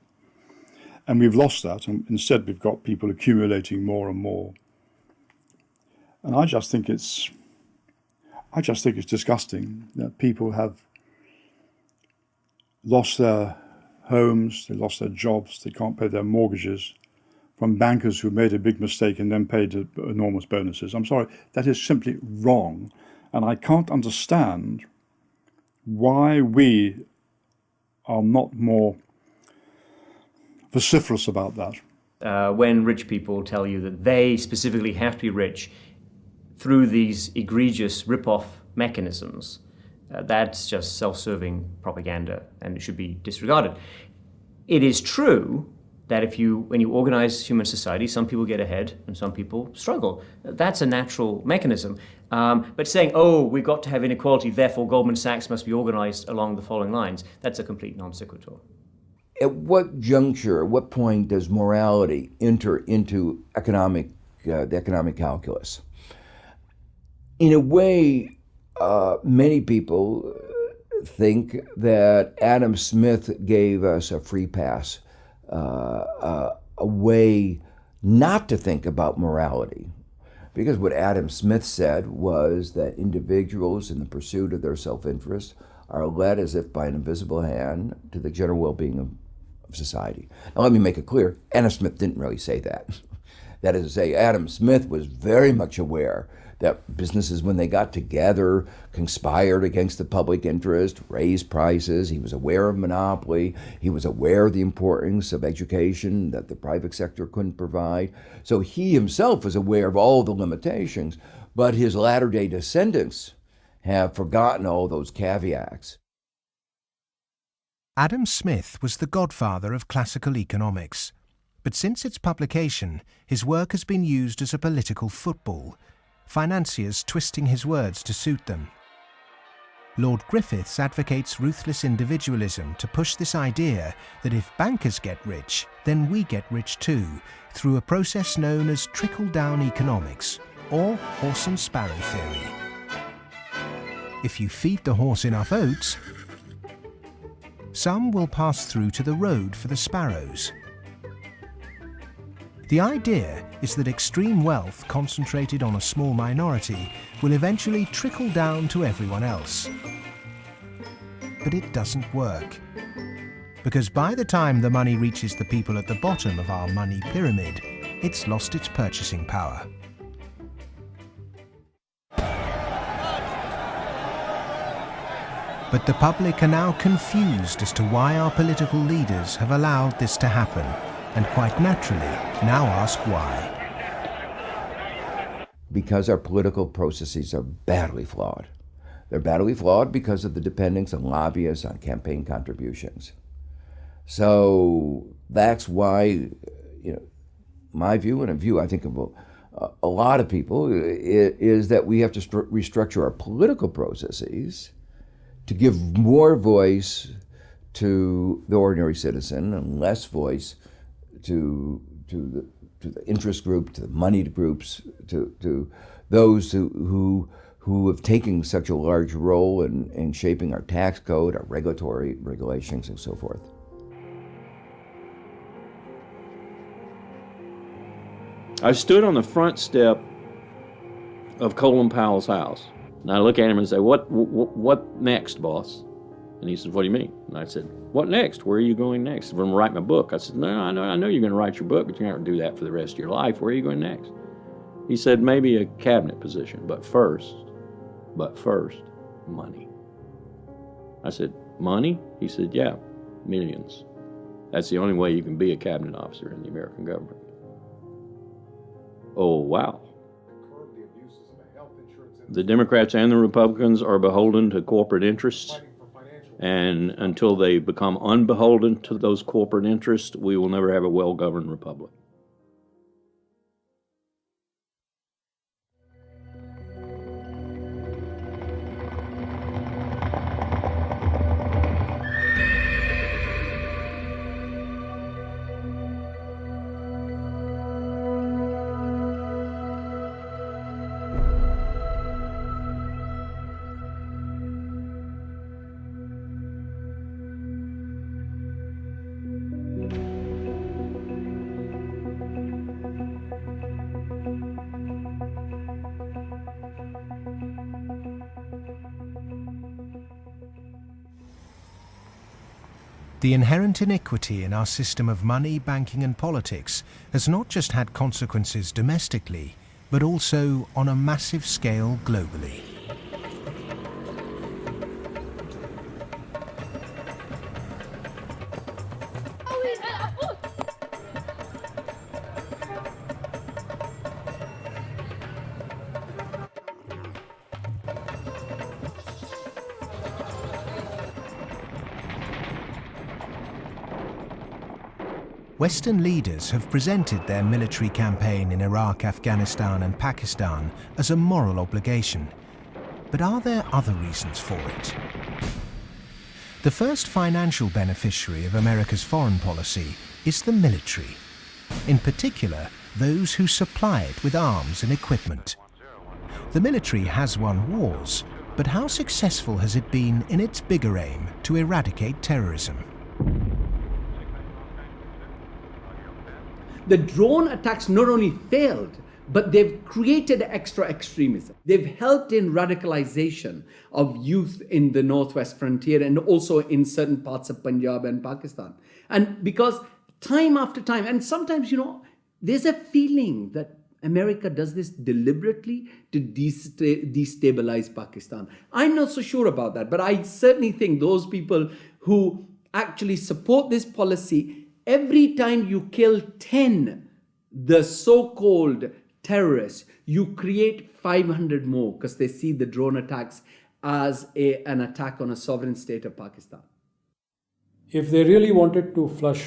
And we've lost that, and instead we've got people accumulating more and more. And I just think it's disgusting that people have lost their homes, they lost their jobs, they can't pay their mortgages from bankers who made a big mistake and then paid enormous bonuses. I'm sorry, that is simply wrong. And I can't understand why we are not more vociferous about that. When rich people tell you that they specifically have to be rich through these egregious rip-off mechanisms, that's just self-serving propaganda and it should be disregarded. It is true that when you organize human society, some people get ahead and some people struggle. That's a natural mechanism. But saying, oh, we've got to have inequality, therefore Goldman Sachs must be organized along the following lines, that's a complete non sequitur. At what juncture, at what point does morality enter into the economic calculus? In a way, many people think that Adam Smith gave us a free pass, a way not to think about morality. Because what Adam Smith said was that individuals in the pursuit of their self-interest are led as if by an invisible hand to the general well-being of society. Now let me make it clear, Adam Smith didn't really say that. That is to say, Adam Smith was very much aware that businesses, when they got together, conspired against the public interest, raised prices. He was aware of monopoly. He was aware of the importance of education that the private sector couldn't provide. So he himself was aware of all the limitations, but his latter-day descendants have forgotten all those caveats. Adam Smith was the godfather of classical economics, but since its publication, his work has been used as a political football, financiers twisting his words to suit them. Lord Griffiths advocates ruthless individualism to push this idea that if bankers get rich, then we get rich too, through a process known as trickle-down economics, or horse and sparrow theory. If you feed the horse enough oats, some will pass through to the road for the sparrows. The idea is that extreme wealth concentrated on a small minority will eventually trickle down to everyone else. But it doesn't work. Because by the time the money reaches the people at the bottom of our money pyramid, it's lost its purchasing power. But the public are now confused as to why our political leaders have allowed this to happen, and quite naturally now ask why. Because our political processes are badly flawed. They're badly flawed because of the dependence on lobbyists, on campaign contributions. So that's why, my view, and a view I think of a lot of people, is that we have to restructure our political processes to give more voice to the ordinary citizen and less voice to the interest group, to the moneyed groups, to those who have taken such a large role in shaping our tax code, our regulatory regulations, and so forth. I stood on the front step of Colin Powell's house, and I look at him and say, what next, boss? And he says, what do you mean? And I said, what next? Where are you going next? I'm going to write my book. I said, no, I know you're going to write your book, but you're not going to do that for the rest of your life. Where are you going next? He said, maybe a cabinet position, but first, money. I said, money? He said, yeah, millions. That's the only way you can be a cabinet officer in the American government. Oh, wow. The Democrats and the Republicans are beholden to corporate interests, and until they become unbeholden to those corporate interests, we will never have a well-governed republic. The inherent iniquity in our system of money, banking and politics has not just had consequences domestically, but also on a massive scale globally. Western leaders have presented their military campaign in Iraq, Afghanistan and Pakistan as a moral obligation. But are there other reasons for it? The first financial beneficiary of America's foreign policy is the military. In particular, those who supply it with arms and equipment. The military has won wars, but how successful has it been in its bigger aim to eradicate terrorism? The drone attacks not only failed, but they've created extra extremism. They've helped in radicalization of youth in the northwest frontier and also in certain parts of Punjab and Pakistan. And because time after time, and sometimes, there's a feeling that America does this deliberately to destabilize Pakistan. I'm not so sure about that, but I certainly think those people who actually support this policy, every time you kill 10, the so-called terrorists, you create 500 more because they see the drone attacks as an attack on a sovereign state of Pakistan. If they really wanted to flush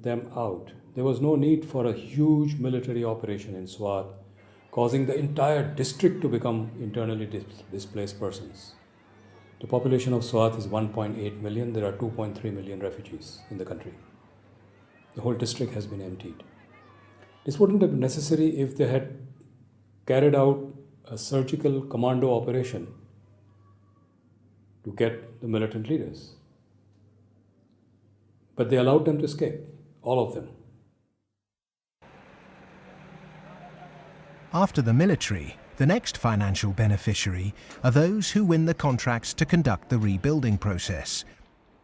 them out, there was no need for a huge military operation in Swat, causing the entire district to become internally displaced persons. The population of Swat is 1.8 million. There are 2.3 million refugees in the country. The whole district has been emptied. This wouldn't have been necessary if they had carried out a surgical commando operation to get the militant leaders. But they allowed them to escape, all of them. After the military, the next financial beneficiary are those who win the contracts to conduct the rebuilding process.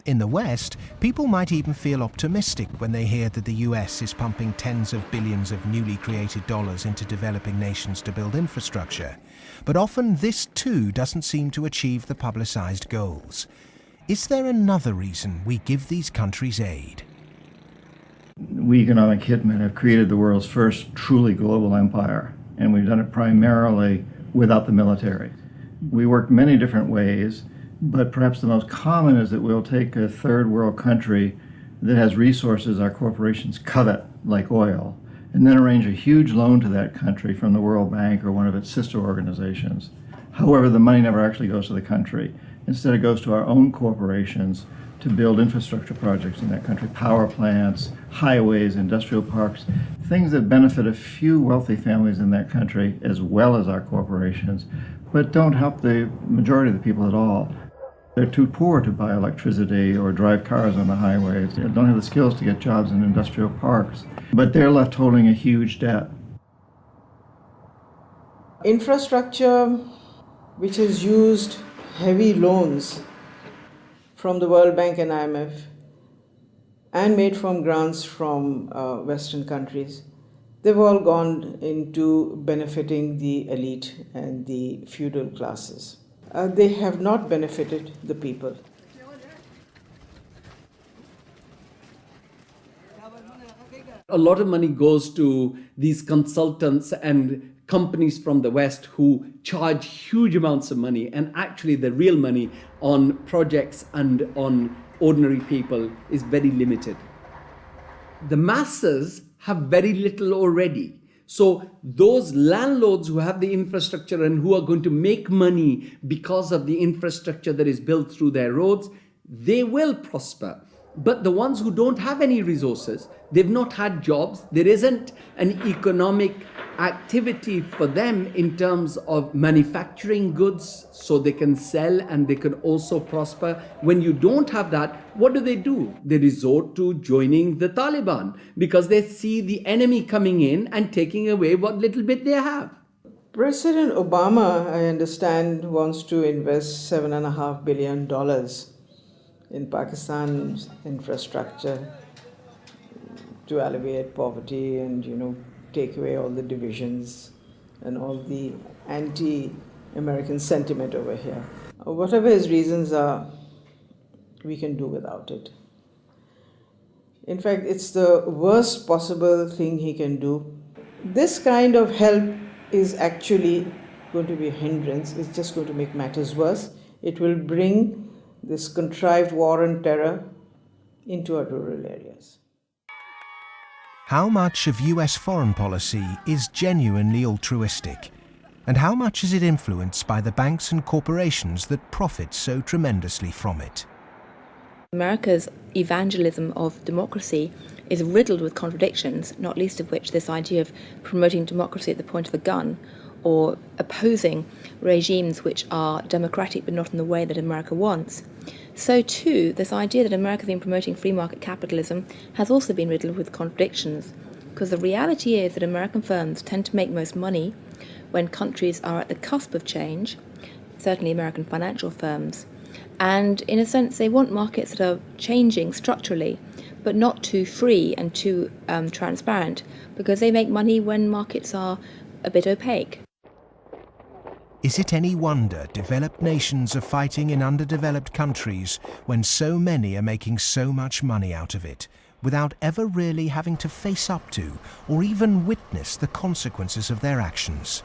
In the West, people might even feel optimistic when they hear that the US is pumping tens of billions of newly created dollars into developing nations to build infrastructure. But often this too doesn't seem to achieve the publicized goals. Is there another reason we give these countries aid? We economic hitmen have created the world's first truly global empire, and we've done it primarily without the military. We work many different ways, but perhaps the most common is that we'll take a third world country that has resources our corporations covet, like oil, and then arrange a huge loan to that country from the World Bank or one of its sister organizations. However, the money never actually goes to the country. Instead, it goes to our own corporations to build infrastructure projects in that country, power plants, highways, industrial parks, things that benefit a few wealthy families in that country as well as our corporations, but don't help the majority of the people at all. They're too poor to buy electricity or drive cars on the highways. They don't have the skills to get jobs in industrial parks, but they're left holding a huge debt. Infrastructure which has used heavy loans from the World Bank and IMF and made from grants from Western countries, they've all gone into benefiting the elite and the feudal classes. They have not benefited the people. A lot of money goes to these consultants and companies from the West who charge huge amounts of money, and actually the real money on projects and on ordinary people is very limited. The masses have very little already. So those landlords who have the infrastructure and who are going to make money because of the infrastructure that is built through their roads, they will prosper. But the ones who don't have any resources, they've not had jobs, there isn't an economic activity for them in terms of manufacturing goods so they can sell and they can also prosper. When you don't have that, what do? They resort to joining the Taliban because they see the enemy coming in and taking away what little bit they have. President Obama, I understand, wants to invest $7.5 billion in Pakistan's infrastructure to alleviate poverty and, take away all the divisions and all the anti-American sentiment over here. Whatever his reasons are, we can do without it. In fact, it's the worst possible thing he can do. This kind of help is actually going to be a hindrance. It's just going to make matters worse. It will bring this contrived war and terror into our rural areas. How much of US foreign policy is genuinely altruistic? And how much is it influenced by the banks and corporations that profit so tremendously from it? America's evangelism of democracy is riddled with contradictions, not least of which this idea of promoting democracy at the point of the gun, or opposing regimes which are democratic but not in the way that America wants. So too, this idea that America has been promoting free market capitalism has also been riddled with contradictions, because the reality is that American firms tend to make most money when countries are at the cusp of change, certainly American financial firms, and in a sense they want markets that are changing structurally, but not too free and too transparent, because they make money when markets are a bit opaque. Is it any wonder developed nations are fighting in underdeveloped countries when so many are making so much money out of it, without ever really having to face up to or even witness the consequences of their actions?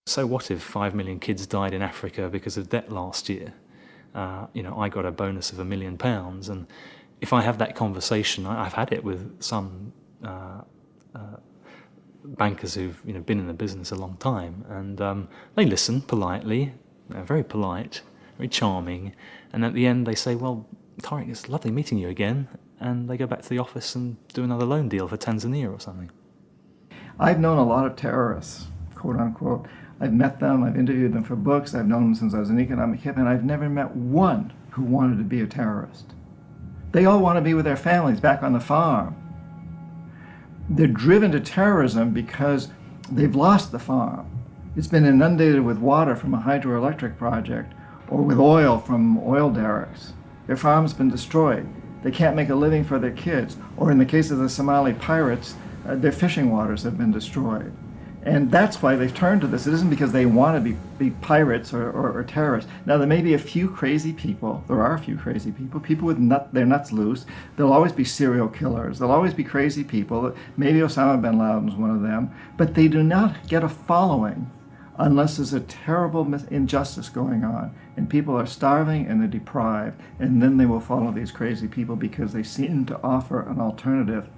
So what if 5 million kids died in Africa because of debt last year? I got a bonus of £1 million, and if I have that conversation, I've had it with some bankers who've been in the business a long time, and they listen politely. They're very polite, very charming, and at the end they say, "Well, Tariq, it's lovely meeting you again," and they go back to the office and do another loan deal for Tanzania or something. I've known a lot of terrorists, quote unquote. I've met them, I've interviewed them for books, I've known them since I was an economic hip, and I've never met one who wanted to be a terrorist. They all want to be with their families back on the farm. They're driven to terrorism because they've lost the farm. It's been inundated with water from a hydroelectric project or with oil from oil derricks. Their farm's been destroyed. They can't make a living for their kids. Or in the case of the Somali pirates, their fishing waters have been destroyed. And that's why they've turned to this. It isn't because they want to be pirates or terrorists. Now, there may be a few crazy people. There are a few crazy people with their nuts loose. There'll always be serial killers. There'll always be crazy people. Maybe Osama bin Laden's one of them. But they do not get a following unless there's a terrible injustice going on. And people are starving and they're deprived. And then they will follow these crazy people because they seem to offer an alternative.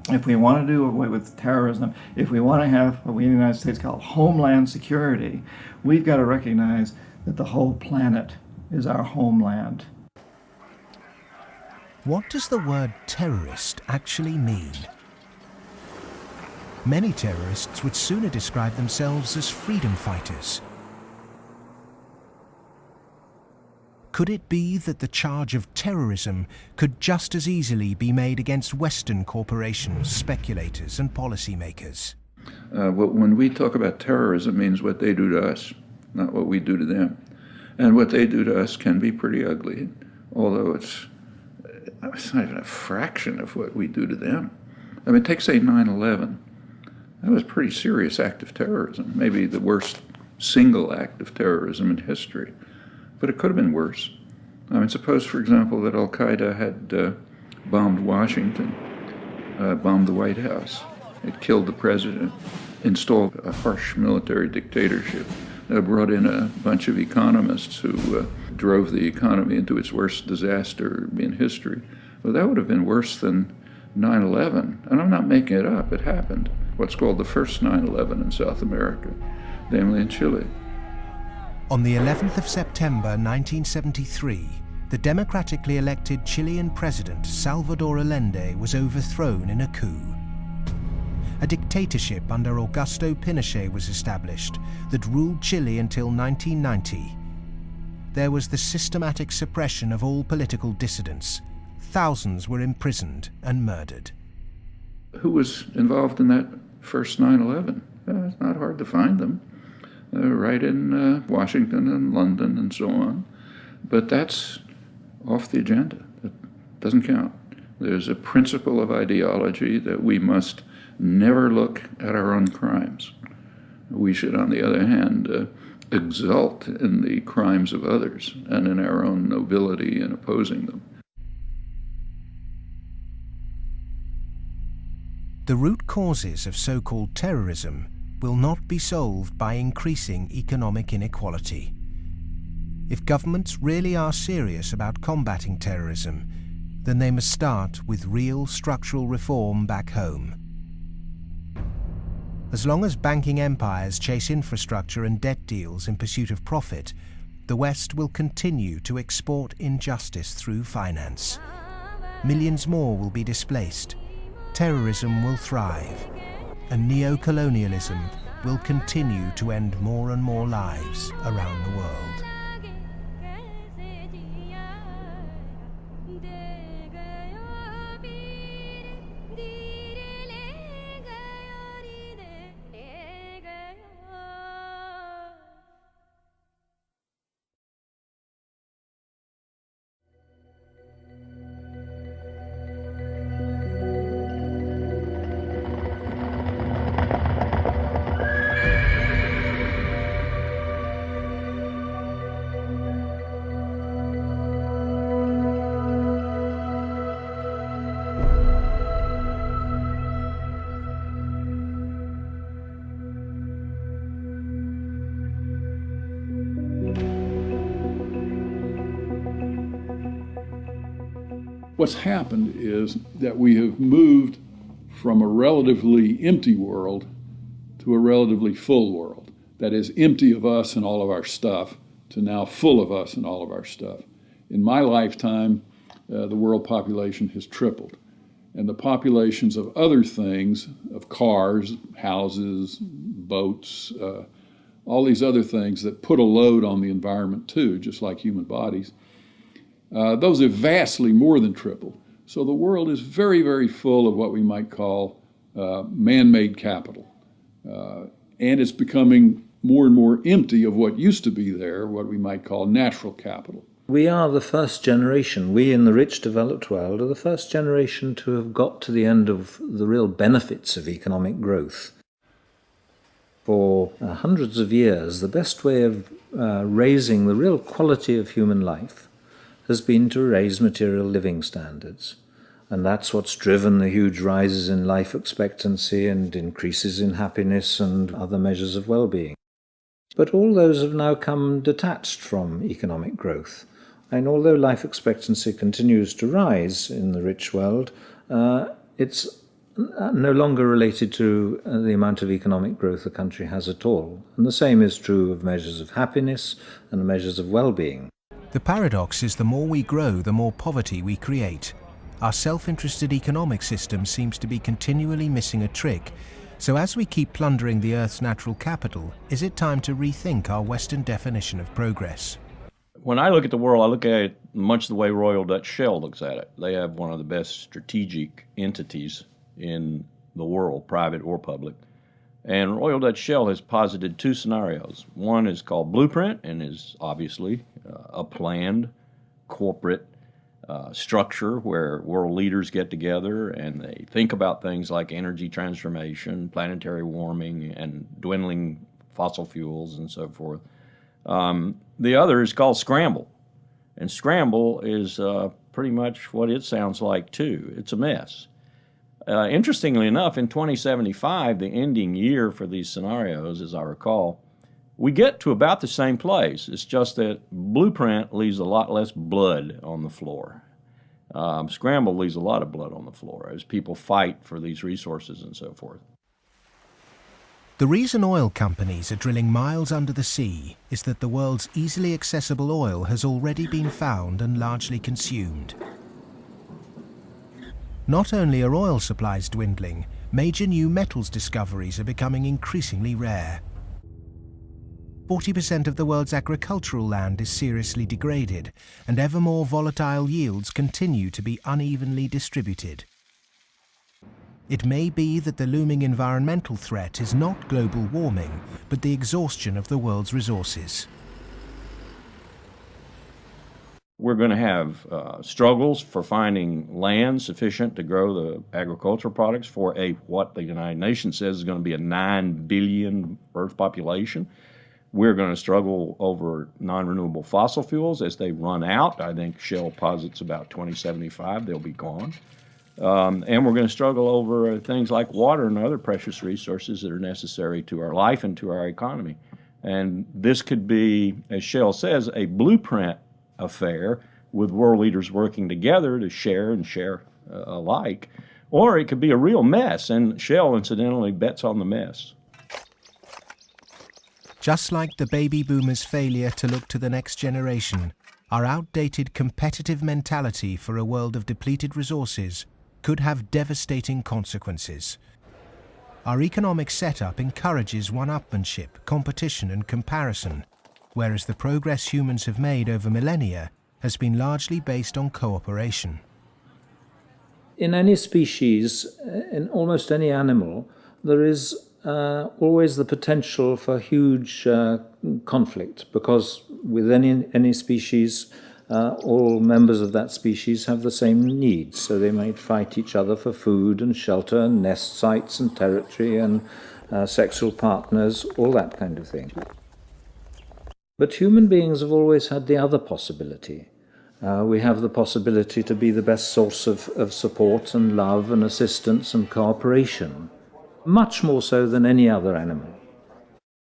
If we want to do away with terrorism, if we want to have what we in the United States call homeland security, we've got to recognize that the whole planet is our homeland. What does the word terrorist actually mean? Many terrorists would sooner describe themselves as freedom fighters. Could it be that the charge of terrorism could just as easily be made against Western corporations, speculators, and policymakers? When we talk about terrorism, it means what they do to us, not what we do to them. And what they do to us can be pretty ugly, although it's not even a fraction of what we do to them. I mean, take, say, 9/11. That was a pretty serious act of terrorism, maybe the worst single act of terrorism in history. But it could have been worse. I mean, suppose, for example, that Al-Qaeda had bombed Washington, bombed the White House. It killed the president, installed a harsh military dictatorship, brought in a bunch of economists who drove the economy into its worst disaster in history. Well, that would have been worse than 9/11. And I'm not making it up. It happened. What's called the first 9/11 in South America, namely in Chile. On the 11th of September 1973, the democratically elected Chilean president Salvador Allende was overthrown in a coup. A dictatorship under Augusto Pinochet was established that ruled Chile until 1990. There was the systematic suppression of all political dissidents. Thousands were imprisoned and murdered. Who was involved in that first 9/11? It's not hard to find them. Right in Washington and London and so on. But that's off the agenda. It doesn't count. There's a principle of ideology that we must never look at our own crimes. We should, on the other hand, exult in the crimes of others and in our own nobility in opposing them. The root causes of so-called terrorism will not be solved by increasing economic inequality. If governments really are serious about combating terrorism, then they must start with real structural reform back home. As long as banking empires chase infrastructure and debt deals in pursuit of profit, the West will continue to export injustice through finance. Millions more will be displaced, terrorism will thrive, and neo-colonialism will continue to end more and more lives around the world. What's happened is that we have moved from a relatively empty world to a relatively full world. That is, empty of us and all of our stuff to now full of us and all of our stuff. In my lifetime, the world population has tripled. And the populations of other things, of cars, houses, boats, all these other things that put a load on the environment too, just like human bodies, those have vastly more than tripled. So the world is very, very full of what we might call man-made capital. And it's becoming more and more empty of what used to be there, what we might call natural capital. We are the first generation, we in the rich developed world are the first generation to have got to the end of the real benefits of economic growth. For hundreds of years, the best way of raising the real quality of human life has been to raise material living standards. And that's what's driven the huge rises in life expectancy and increases in happiness and other measures of well-being. But all those have now come detached from economic growth. And although life expectancy continues to rise in the rich world, it's no longer related to the amount of economic growth a country has at all. And the same is true of measures of happiness and measures of well-being. The paradox is the more we grow, the more poverty we create. Our self-interested economic system seems to be continually missing a trick. So as we keep plundering the Earth's natural capital, is it time to rethink our Western definition of progress? When I look at the world, I look at it much the way Royal Dutch Shell looks at it. They have one of the best strategic entities in the world, private or public. And Royal Dutch Shell has posited two scenarios. One is called Blueprint and is obviously a planned corporate structure where world leaders get together and they think about things like energy transformation, planetary warming, and dwindling fossil fuels and so forth. The other is called Scramble. And Scramble is pretty much what it sounds like too. It's a mess. Interestingly enough, in 2075, the ending year for these scenarios, as I recall, we get to about the same place. It's just that Blueprint leaves a lot less blood on the floor. Scramble leaves a lot of blood on the floor as people fight for these resources and so forth. The reason oil companies are drilling miles under the sea is that the world's easily accessible oil has already been found and largely consumed. Not only are oil supplies dwindling, major new metals discoveries are becoming increasingly rare. 40% of the world's agricultural land is seriously degraded, and ever more volatile yields continue to be unevenly distributed. It may be that the looming environmental threat is not global warming, but the exhaustion of the world's resources. We're going to have struggles for finding land sufficient to grow the agricultural products for what the United Nations says is going to be a 9 billion Earth population. We're going to struggle over non-renewable fossil fuels as they run out. I think Shell posits about 2075 they'll be gone. And we're going to struggle over things like water and other precious resources that are necessary to our life and to our economy. And this could be, as Shell says, a blueprint affair with world leaders working together to share and share alike. Or it could be a real mess, and Shell, incidentally, bets on the mess. Just like the baby boomers' failure to look to the next generation, our outdated competitive mentality for a world of depleted resources could have devastating consequences. Our economic setup encourages one-upmanship, competition and comparison, whereas the progress humans have made over millennia has been largely based on cooperation. In any species, in almost any animal, there is always the potential for huge conflict, because with any species, all members of that species have the same needs, so they might fight each other for food and shelter and nest sites and territory and sexual partners, all that kind of thing. But human beings have always had the other possibility. We have the possibility to be the best source of support and love and assistance and cooperation, much more so than any other animal.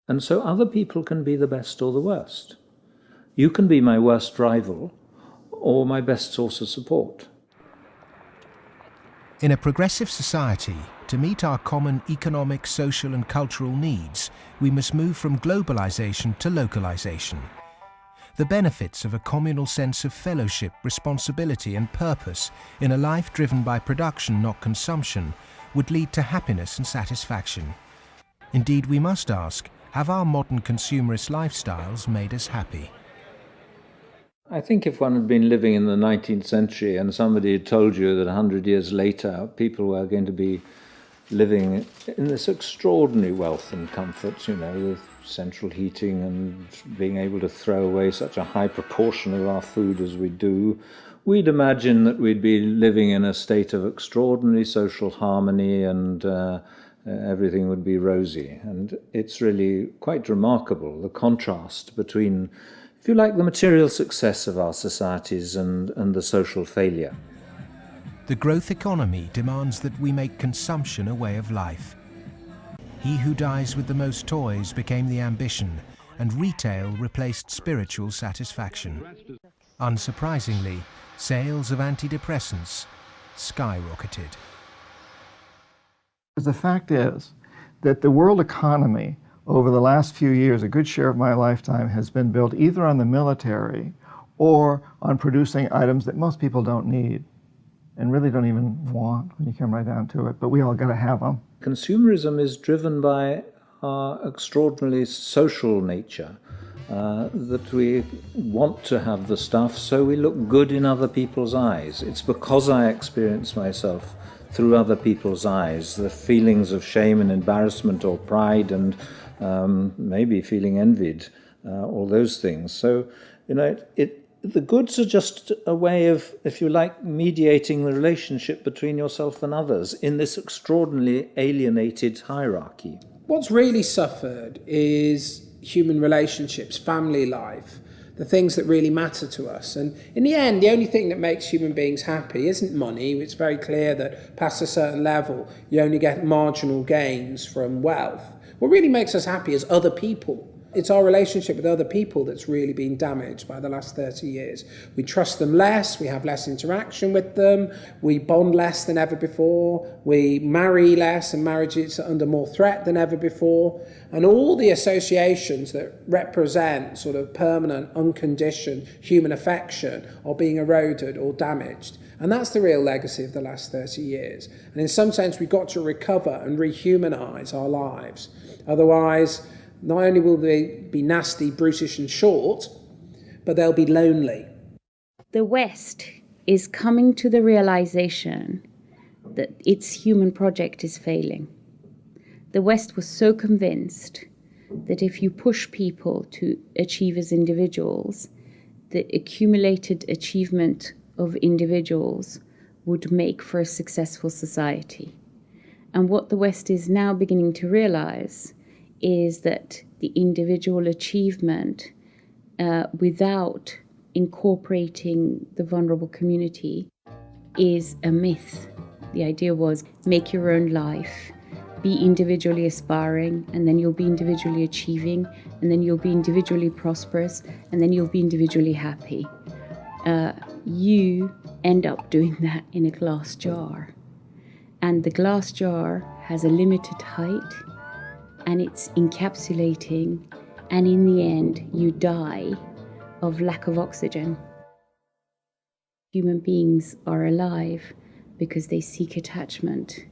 And so other people can be the best or the worst. You can be my worst rival or my best source of support. In a progressive society, to meet our common economic, social and cultural needs, we must move from globalization to localization. The benefits of a communal sense of fellowship, responsibility and purpose in a life driven by production, not consumption, would lead to happiness and satisfaction. Indeed, we must ask, have our modern consumerist lifestyles made us happy? I think if one had been living in the 19th century and somebody had told you that 100 years later people were going to be living in this extraordinary wealth and comfort, with central heating and being able to throw away such a high proportion of our food as we do, we'd imagine that we'd be living in a state of extraordinary social harmony and everything would be rosy. And it's really quite remarkable, the contrast between, if you like, the material success of our societies and the social failure. The growth economy demands that we make consumption a way of life. He who dies with the most toys became the ambition, and retail replaced spiritual satisfaction. Unsurprisingly, sales of antidepressants skyrocketed. The fact is that the world economy over the last few years, a good share of my lifetime, has been built either on the military or on producing items that most people don't need and really don't even want when you come right down to it, but we all got to have them. Consumerism is driven by our extraordinarily social nature, that we want to have the stuff so we look good in other people's eyes. It's because I experience myself through other people's eyes, the feelings of shame and embarrassment or pride and maybe feeling envied, all those things. So, the goods are just a way of, if you like, mediating the relationship between yourself and others in this extraordinarily alienated hierarchy. What's really suffered is human relationships, family life, the things that really matter to us. And in the end, the only thing that makes human beings happy isn't money. It's very clear that past a certain level, you only get marginal gains from wealth. What really makes us happy is other people. It's our relationship with other people that's really been damaged by the last 30 years. We trust them less, we have less interaction with them, we bond less than ever before, we marry less and marriages are under more threat than ever before. And all the associations that represent sort of permanent, unconditioned human affection are being eroded or damaged. And that's the real legacy of the last 30 years. And in some sense, we've got to recover and rehumanize our lives. Otherwise, not only will they be nasty, brutish and short, but they'll be lonely. The West is coming to the realization that its human project is failing. The West was so convinced that if you push people to achieve as individuals, the accumulated achievement of individuals would make for a successful society. And what the West is now beginning to realize is that the individual achievement without incorporating the vulnerable community is a myth. The idea was make your own life, be individually aspiring, and then you'll be individually achieving, and then you'll be individually prosperous, and then you'll be individually happy. You end up doing that in a glass jar. And the glass jar has a limited height, and it's encapsulating, and in the end, you die of lack of oxygen. Human beings are alive because they seek attachment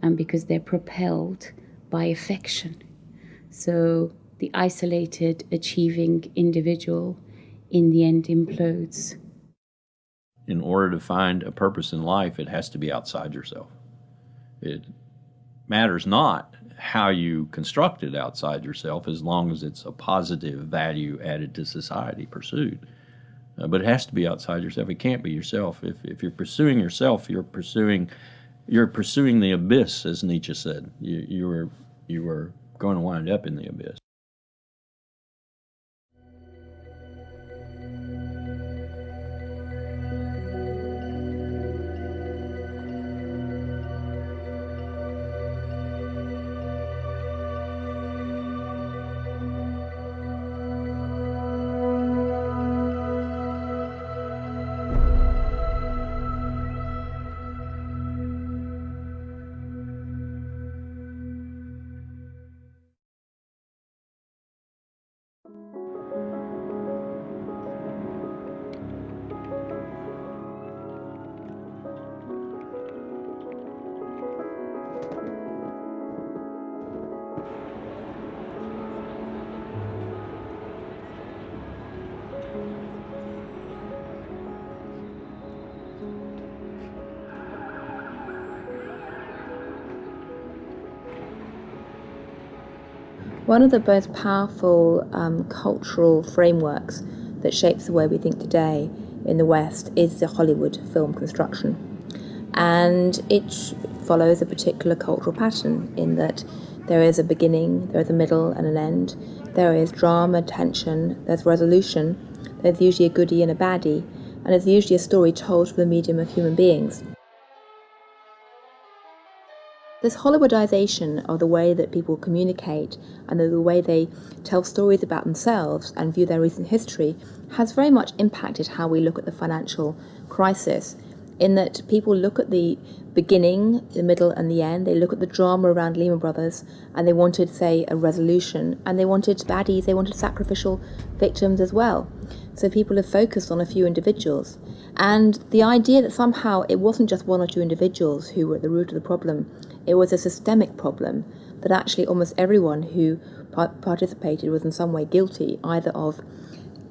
and because they're propelled by affection. So the isolated, achieving individual in the end implodes. In order to find a purpose in life, it has to be outside yourself. It matters not how you construct it outside yourself, as long as it's a positive value added to society pursued. But it has to be outside yourself. It can't be yourself. If you're pursuing yourself, you're pursuing the abyss, as Nietzsche said. You are going to wind up in the abyss. One of the most powerful cultural frameworks that shapes the way we think today in the West is the Hollywood film construction. And it follows a particular cultural pattern in that there is a beginning, there is a middle and an end, there is drama, tension, there's resolution, there's usually a goodie and a baddie, and there's usually a story told through the medium of human beings. This Hollywoodization of the way that people communicate and the way they tell stories about themselves and view their recent history has very much impacted how we look at the financial crisis, in that people look at the beginning, the middle and the end. They look at the drama around Lehman Brothers and they wanted, say, a resolution, and they wanted baddies, they wanted sacrificial victims as well. So people have focused on a few individuals. And the idea that somehow it wasn't just one or two individuals who were at the root of the problem, it was a systemic problem, that actually almost everyone who participated was in some way guilty, either of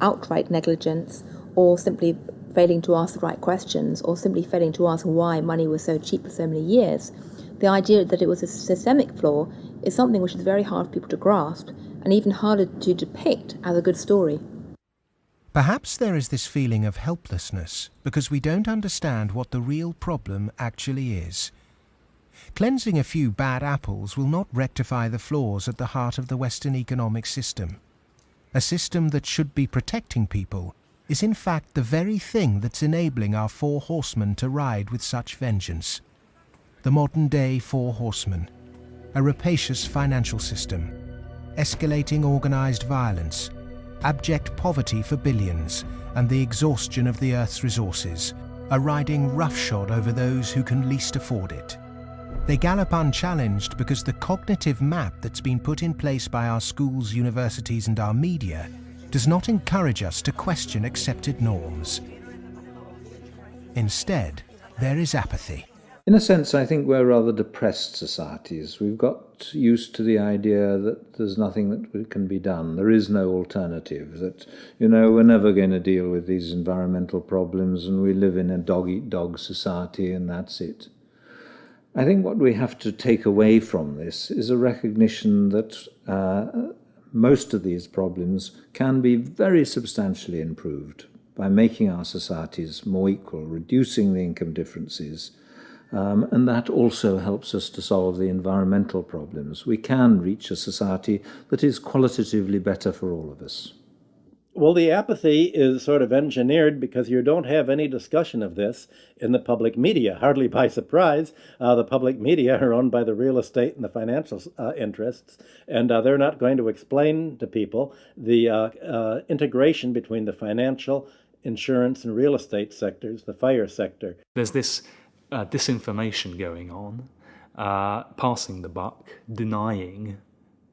outright negligence or simply failing to ask the right questions or simply failing to ask why money was so cheap for so many years. The idea that it was a systemic flaw is something which is very hard for people to grasp and even harder to depict as a good story. Perhaps there is this feeling of helplessness because we don't understand what the real problem actually is. Cleansing a few bad apples will not rectify the flaws at the heart of the Western economic system. A system that should be protecting people is in fact the very thing that's enabling our four horsemen to ride with such vengeance. The modern-day four horsemen: a rapacious financial system, escalating organized violence, abject poverty for billions, and the exhaustion of the Earth's resources, are riding roughshod over those who can least afford it. They gallop unchallenged because the cognitive map that's been put in place by our schools, universities, and our media does not encourage us to question accepted norms. Instead, there is apathy. In a sense, I think we're rather depressed societies. We've got used to the idea that there's nothing that can be done. There is no alternative, that, we're never going to deal with these environmental problems and we live in a dog-eat-dog society and that's it. I think what we have to take away from this is a recognition that most of these problems can be very substantially improved by making our societies more equal, reducing the income differences, and that also helps us to solve the environmental problems. We can reach a society that is qualitatively better for all of us. Well, the apathy is sort of engineered because you don't have any discussion of this in the public media. Hardly by surprise, the public media are owned by the real estate and the financial interests, and they're not going to explain to people the integration between the financial, insurance, and real estate sectors, the FIRE sector. There's this disinformation going on, passing the buck, denying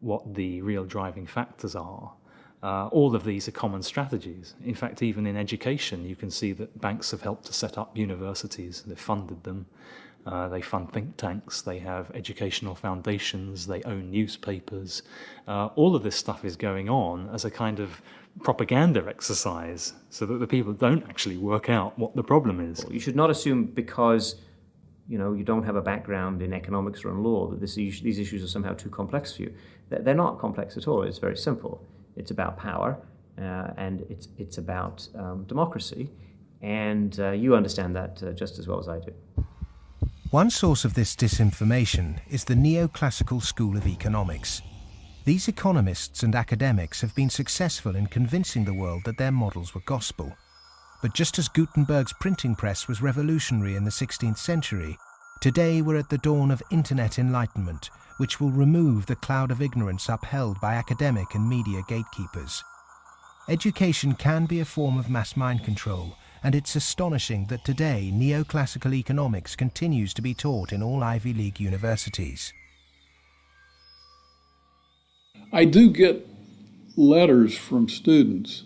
what the real driving factors are. All of these are common strategies. In fact, even in education, you can see that banks have helped to set up universities. They've funded them. They fund think tanks. They have educational foundations. They own newspapers. All of this stuff is going on as a kind of propaganda exercise so that the people don't actually work out what the problem is. You should not assume because you don't have a background in economics or in law that these issues are somehow too complex for you. They're not complex at all. It's very simple. It's about power, and it's about democracy, and you understand that just as well as I do. One source of this disinformation is the Neoclassical school of economics. These economists and academics have been successful in convincing the world that their models were gospel. But just as Gutenberg's printing press was revolutionary in the 16th century, today we're at the dawn of internet enlightenment, which will remove the cloud of ignorance upheld by academic and media gatekeepers. Education can be a form of mass mind control, and it's astonishing that today neoclassical economics continues to be taught in all Ivy League universities. I do get letters from students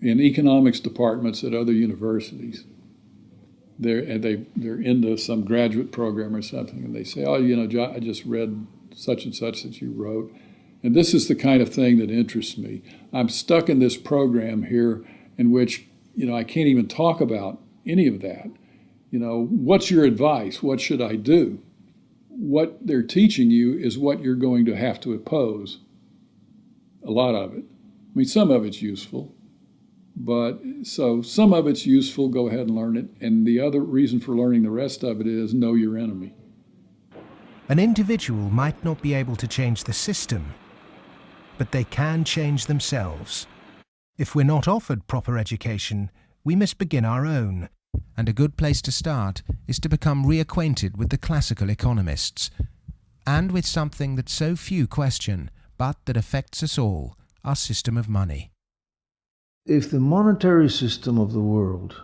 in economics departments at other universities. They're into some graduate program or something, and they say, oh, John, I just read such and such that you wrote, and this is the kind of thing that interests me. I'm stuck in this program here in which, I can't even talk about any of that. What's your advice? What should I do? What they're teaching you is what you're going to have to oppose, a lot of it. I mean, some of it's useful. But so some of it's useful, go ahead and learn it. And the other reason for learning the rest of it is know your enemy. An individual might not be able to change the system, but they can change themselves. If we're not offered proper education, we must begin our own. And a good place to start is to become reacquainted with the classical economists, and with something that so few question, but that affects us all, our system of money. If the monetary system of the world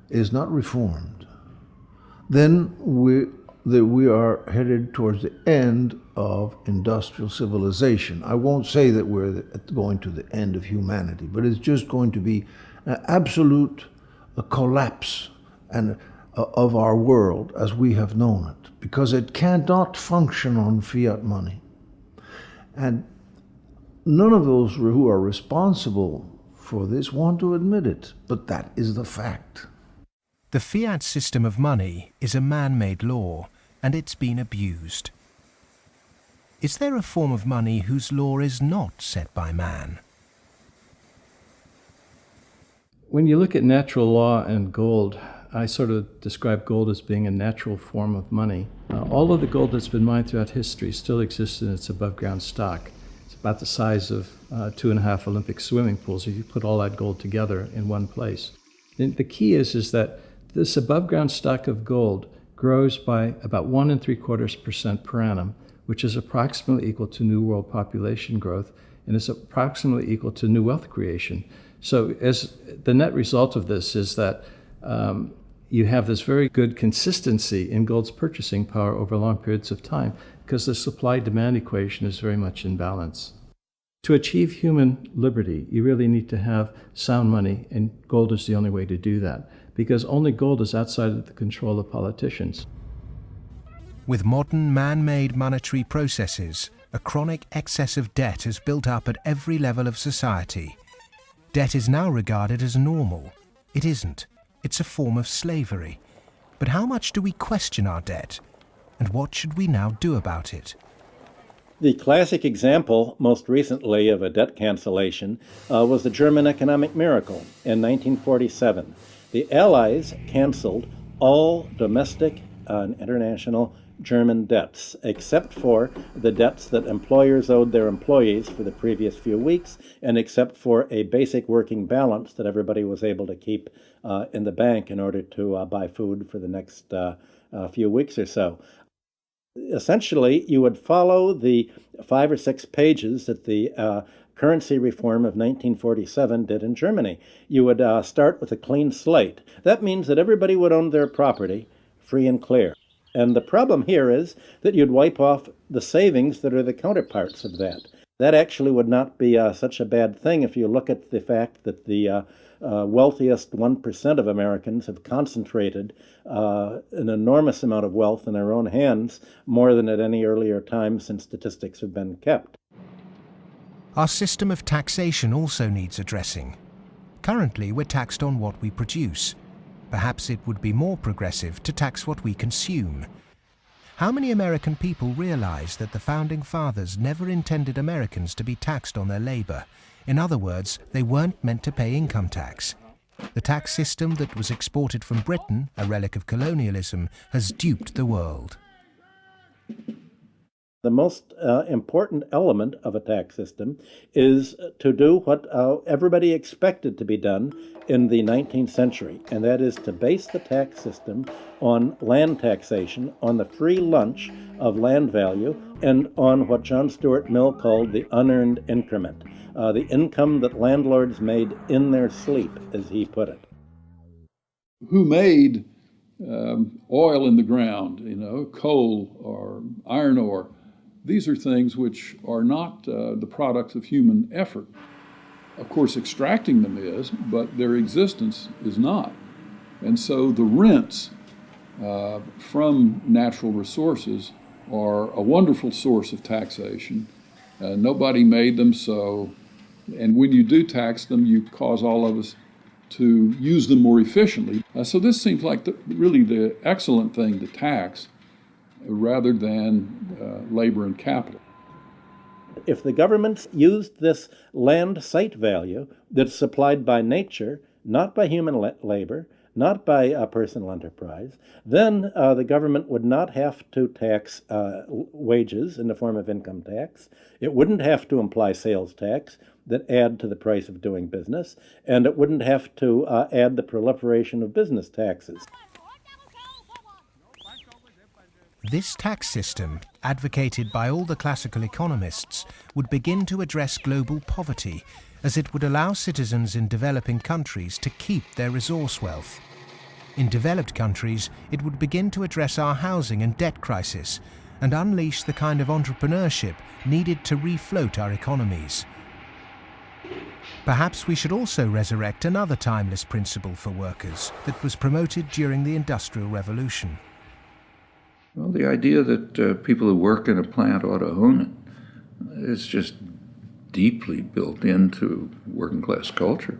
is not reformed, then we are headed towards the end of industrial civilization. I won't say that we're going to the end of humanity, but it's just going to be an absolute collapse of our world as we have known it, because it cannot function on fiat money. And none of those who are responsible for this want to admit it, but that is the fact. The fiat system of money is a man-made law, and it's been abused. Is there a form of money whose law is not set by man? When you look at natural law and gold, I sort of describe gold as being a natural form of money. All of the gold that's been mined throughout history still exists in its above-ground stock. About the size of 2.5 Olympic swimming pools if you put all that gold together in one place. And the key is that this above ground stock of gold grows by about 1 3/4% per annum, which is approximately equal to New World population growth, and is approximately equal to new wealth creation. So as the net result of this is that you have this very good consistency in gold's purchasing power over long periods of time, because the supply-demand equation is very much in balance. To achieve human liberty, you really need to have sound money, and gold is the only way to do that, because only gold is outside of the control of politicians. With modern man-made monetary processes, a chronic excess of debt has built up at every level of society. Debt is now regarded as normal. It isn't. It's a form of slavery. But how much do we question our debt? And what should we now do about it? The classic example, most recently, of a debt cancellation was the German economic miracle in 1947. The Allies canceled all domestic and international German debts, except for the debts that employers owed their employees for the previous few weeks, and except for a basic working balance that everybody was able to keep in the bank in order to buy food for the next few weeks or so. Essentially, you would follow the 5 or 6 pages that the currency reform of 1947 did in Germany. You would start with a clean slate. That means that everybody would own their property free and clear. And the problem here is that you'd wipe off the savings that are the counterparts of that. That actually would not be such a bad thing if you look at the fact that the wealthiest 1% of Americans have concentrated an enormous amount of wealth in their own hands, more than at any earlier time since statistics have been kept. Our system of taxation also needs addressing. Currently, we're taxed on what we produce. Perhaps it would be more progressive to tax what we consume. How many American people realize that the Founding Fathers never intended Americans to be taxed on their labor? In other words, they weren't meant to pay income tax. The tax system that was exported from Britain, a relic of colonialism, has duped the world. The most important element of a tax system is to do what everybody expected to be done in the 19th century, and that is to base the tax system on land taxation, on the free lunch of land value, and on what John Stuart Mill called the unearned increment, the income that landlords made in their sleep, as he put it. Who made oil in the ground, coal or iron ore? These are things which are not the products of human effort. Of course, extracting them is, but their existence is not. And so the rents from natural resources are a wonderful source of taxation. Nobody made them, so, and when you do tax them, you cause all of us to use them more efficiently. So this seems like really the excellent thing to tax, rather than labor and capital. If the governments used this land site value that's supplied by nature, not by human labor, not by personal enterprise, then the government would not have to tax wages in the form of income tax. It wouldn't have to imply sales tax that add to the price of doing business, and it wouldn't have to add the proliferation of business taxes. This tax system, advocated by all the classical economists, would begin to address global poverty, as it would allow citizens in developing countries to keep their resource wealth. In developed countries, it would begin to address our housing and debt crisis and unleash the kind of entrepreneurship needed to refloat our economies. Perhaps we should also resurrect another timeless principle for workers that was promoted during the Industrial Revolution. Well, the idea that people who work in a plant ought to own it is just deeply built into working class culture.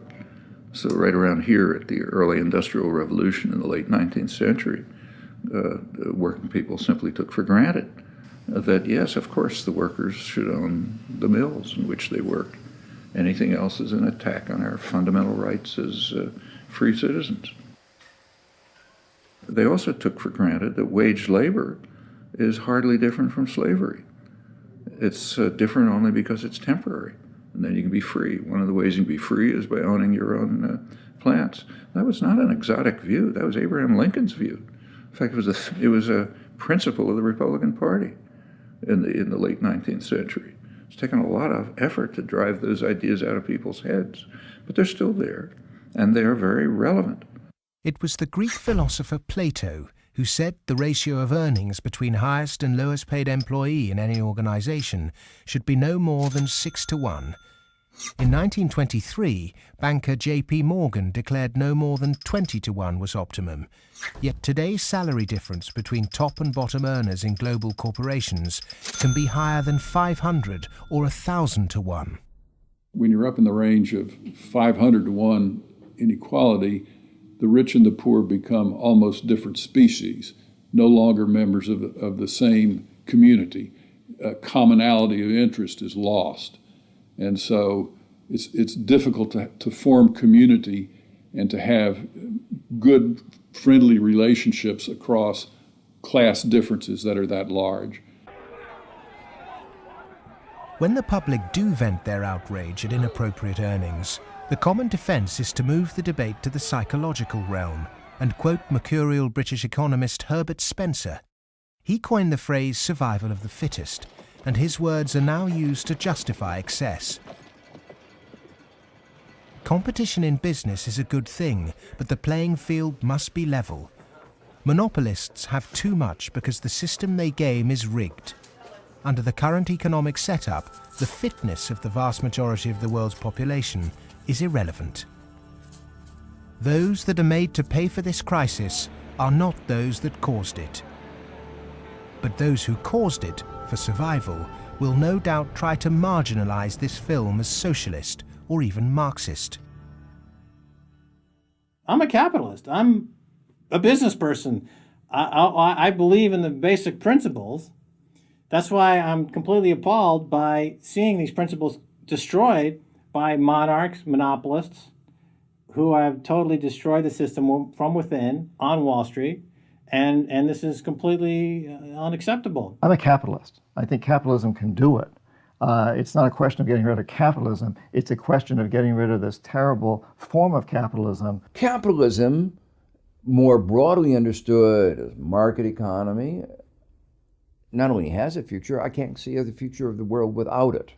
So right around here at the early Industrial Revolution in the late 19th century, working people simply took for granted that, yes, of course, the workers should own the mills in which they work. Anything else is an attack on our fundamental rights as free citizens. They also took for granted that wage labor is hardly different from slavery. It's different only because it's temporary, and then you can be free. One of the ways you can be free is by owning your own plants. That was not an exotic view. That was Abraham Lincoln's view. In fact, it was a principle of the Republican Party in the late 19th century. It's taken a lot of effort to drive those ideas out of people's heads, but they're still there, and they are very relevant. It was the Greek philosopher Plato who said the ratio of earnings between highest and lowest paid employee in any organization should be no more than 6-1. In 1923, banker J.P. Morgan declared no more than 20-1 was optimum. Yet today's salary difference between top and bottom earners in global corporations can be higher than 500 or 1,000-1. When you're up in the range of 500-1 inequality, the rich and the poor become almost different species, no longer members of the same community. commonality of interest is lost. And so it's difficult to form community and to have good, friendly relationships across class differences that are that large. When the public do vent their outrage at inappropriate earnings, the common defence is to move the debate to the psychological realm and quote mercurial British economist Herbert Spencer. He coined the phrase survival of the fittest, and his words are now used to justify excess. Competition in business is a good thing, but the playing field must be level. Monopolists have too much because the system they game is rigged. Under the current economic setup, the fitness of the vast majority of the world's population is irrelevant. Those that are made to pay for this crisis are not those that caused it. But those who caused it, for survival, will no doubt try to marginalize this film as socialist or even Marxist. I'm a capitalist. I'm a business person. I believe in the basic principles. That's why I'm completely appalled by seeing these principles destroyed by monarchs, monopolists, who have totally destroyed the system from within on Wall Street, and this is completely unacceptable. I'm a capitalist. I think capitalism can do it. It's not a question of getting rid of capitalism. It's a question of getting rid of this terrible form of capitalism. Capitalism, more broadly understood as market economy, not only has a future, I can't see the future of the world without it.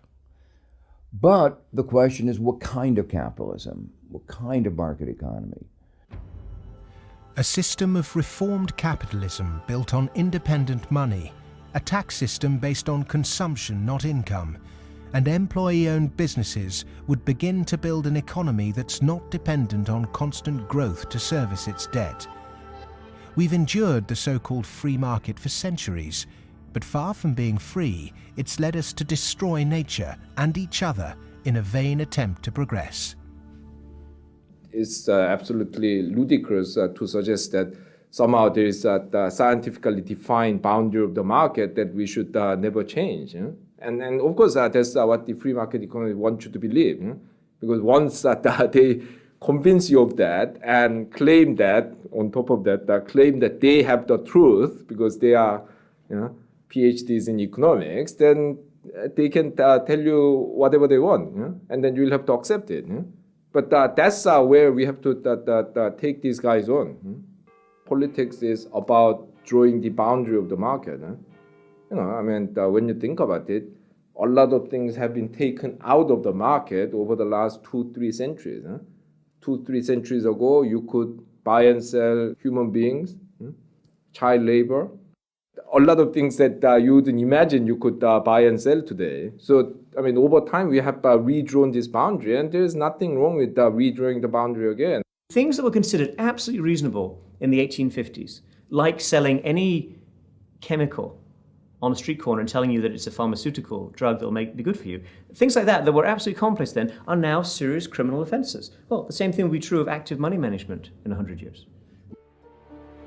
But the question is, what kind of capitalism? What kind of market economy? A system of reformed capitalism built on independent money, a tax system based on consumption, not income, and employee-owned businesses would begin to build an economy that's not dependent on constant growth to service its debt. We've endured the so-called free market for centuries, but far from being free, it's led us to destroy nature and each other in a vain attempt to progress. It's absolutely ludicrous to suggest that somehow there is a scientifically defined boundary of the market that we should never change. And of course, that's what the free market economy wants you to believe. Because once they convince you of that and claim that, on top of that, claim that they have the truth because they are PhDs in economics, then they can tell you whatever they want, and then you'll have to accept it. But that's where we have to take these guys on. Politics is about drawing the boundary of the market. When you think about it, a lot of things have been taken out of the market over the last 2-3 centuries. 2-3 centuries ago, you could buy and sell human beings, child labor, a lot of things that you wouldn't imagine you could buy and sell today. So, over time, we have redrawn this boundary, and there is nothing wrong with redrawing the boundary again. Things that were considered absolutely reasonable in the 1850s, like selling any chemical on a street corner and telling you that it's a pharmaceutical drug that will be good for you, things like that were absolutely commonplace then, are now serious criminal offences. Well, the same thing will be true of active money management in 100 years.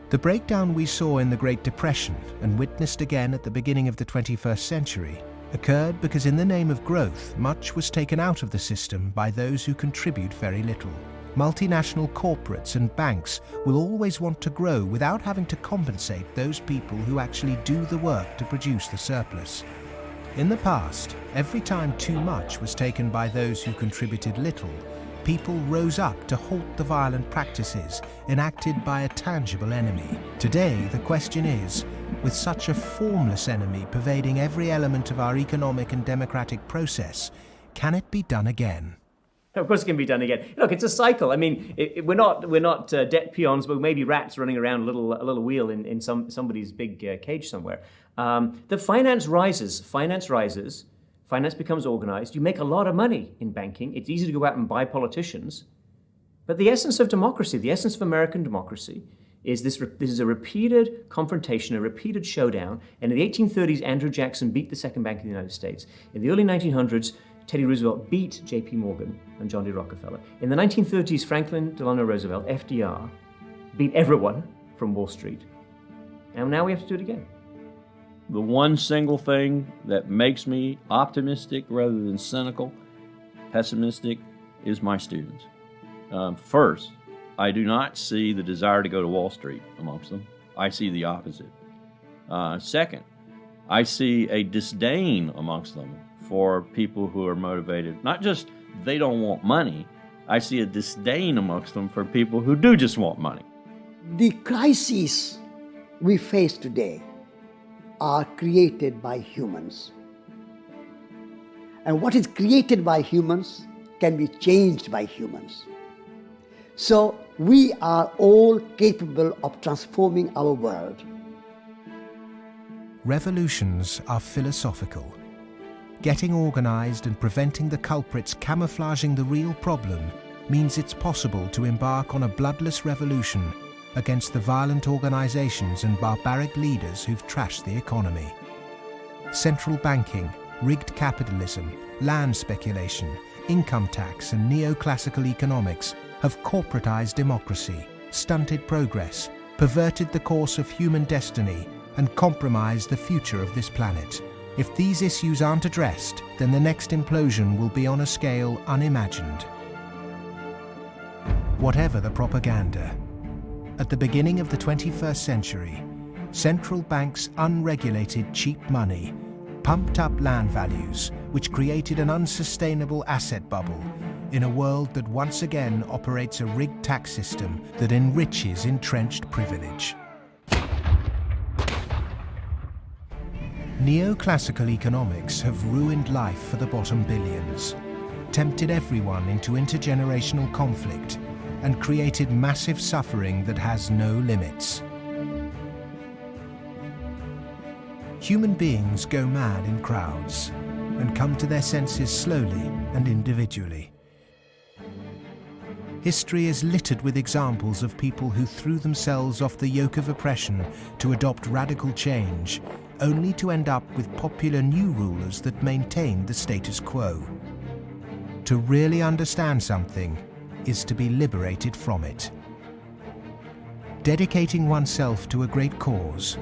The breakdown we saw in the Great Depression and witnessed again at the beginning of the 21st century occurred because in the name of growth, much was taken out of the system by those who contribute very little. Multinational corporates and banks will always want to grow without having to compensate those people who actually do the work to produce the surplus. In the past, every time too much was taken by those who contributed little, people rose up to halt the violent practices enacted by a tangible enemy. Today, the question is, with such a formless enemy pervading every element of our economic and democratic process, can it be done again? Of course it can be done again. Look, it's a cycle. We're not debt peons, but maybe rats running around a little wheel in somebody's big cage somewhere. The finance rises, finance becomes organized. You make a lot of money in banking. It's easy to go out and buy politicians. But the essence of democracy, the essence of American democracy, is this is a repeated confrontation, a repeated showdown. And in the 1830s, Andrew Jackson beat the second bank in the United States. In the early 1900s, Teddy Roosevelt beat J.P. Morgan and John D. Rockefeller. In the 1930s, Franklin Delano Roosevelt, FDR, beat everyone from Wall Street. And now we have to do it again. the one single thing that makes me optimistic rather than cynical, pessimistic, is my students. First, I do not see the desire to go to Wall Street amongst them. I see the opposite. Second, I see a disdain amongst them for people who are motivated. Not just they don't want money, I see a disdain amongst them for people who do just want money. The crises we face today are created by humans. And what is created by humans can be changed by humans. So we are all capable of transforming our world. Revolutions are philosophical. Getting organized and preventing the culprits camouflaging the real problem means it's possible to embark on a bloodless revolution against the violent organizations and barbaric leaders who've trashed the economy. Central banking, rigged capitalism, land speculation, income tax and neoclassical economics have corporatized democracy, stunted progress, perverted the course of human destiny and compromised the future of this planet. If these issues aren't addressed, then the next implosion will be on a scale unimagined. Whatever the propaganda, at the beginning of the 21st century, central banks' unregulated cheap money pumped up land values, which created an unsustainable asset bubble in a world that once again operates a rigged tax system that enriches entrenched privilege. Neoclassical economics have ruined life for the bottom billions, tempted everyone into intergenerational conflict, and created massive suffering that has no limits. Human beings go mad in crowds and come to their senses slowly and individually. History is littered with examples of people who threw themselves off the yoke of oppression to adopt radical change, only to end up with popular new rulers that maintained the status quo. To really understand something is to be liberated from it. Dedicating oneself to a great cause,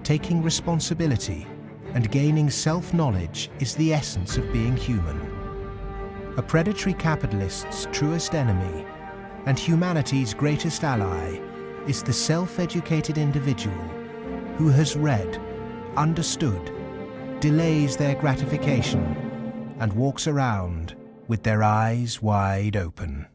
taking responsibility, and gaining self-knowledge is the essence of being human. A predatory capitalist's truest enemy and humanity's greatest ally is the self-educated individual who has read, understood, delays their gratification, and walks around with their eyes wide open.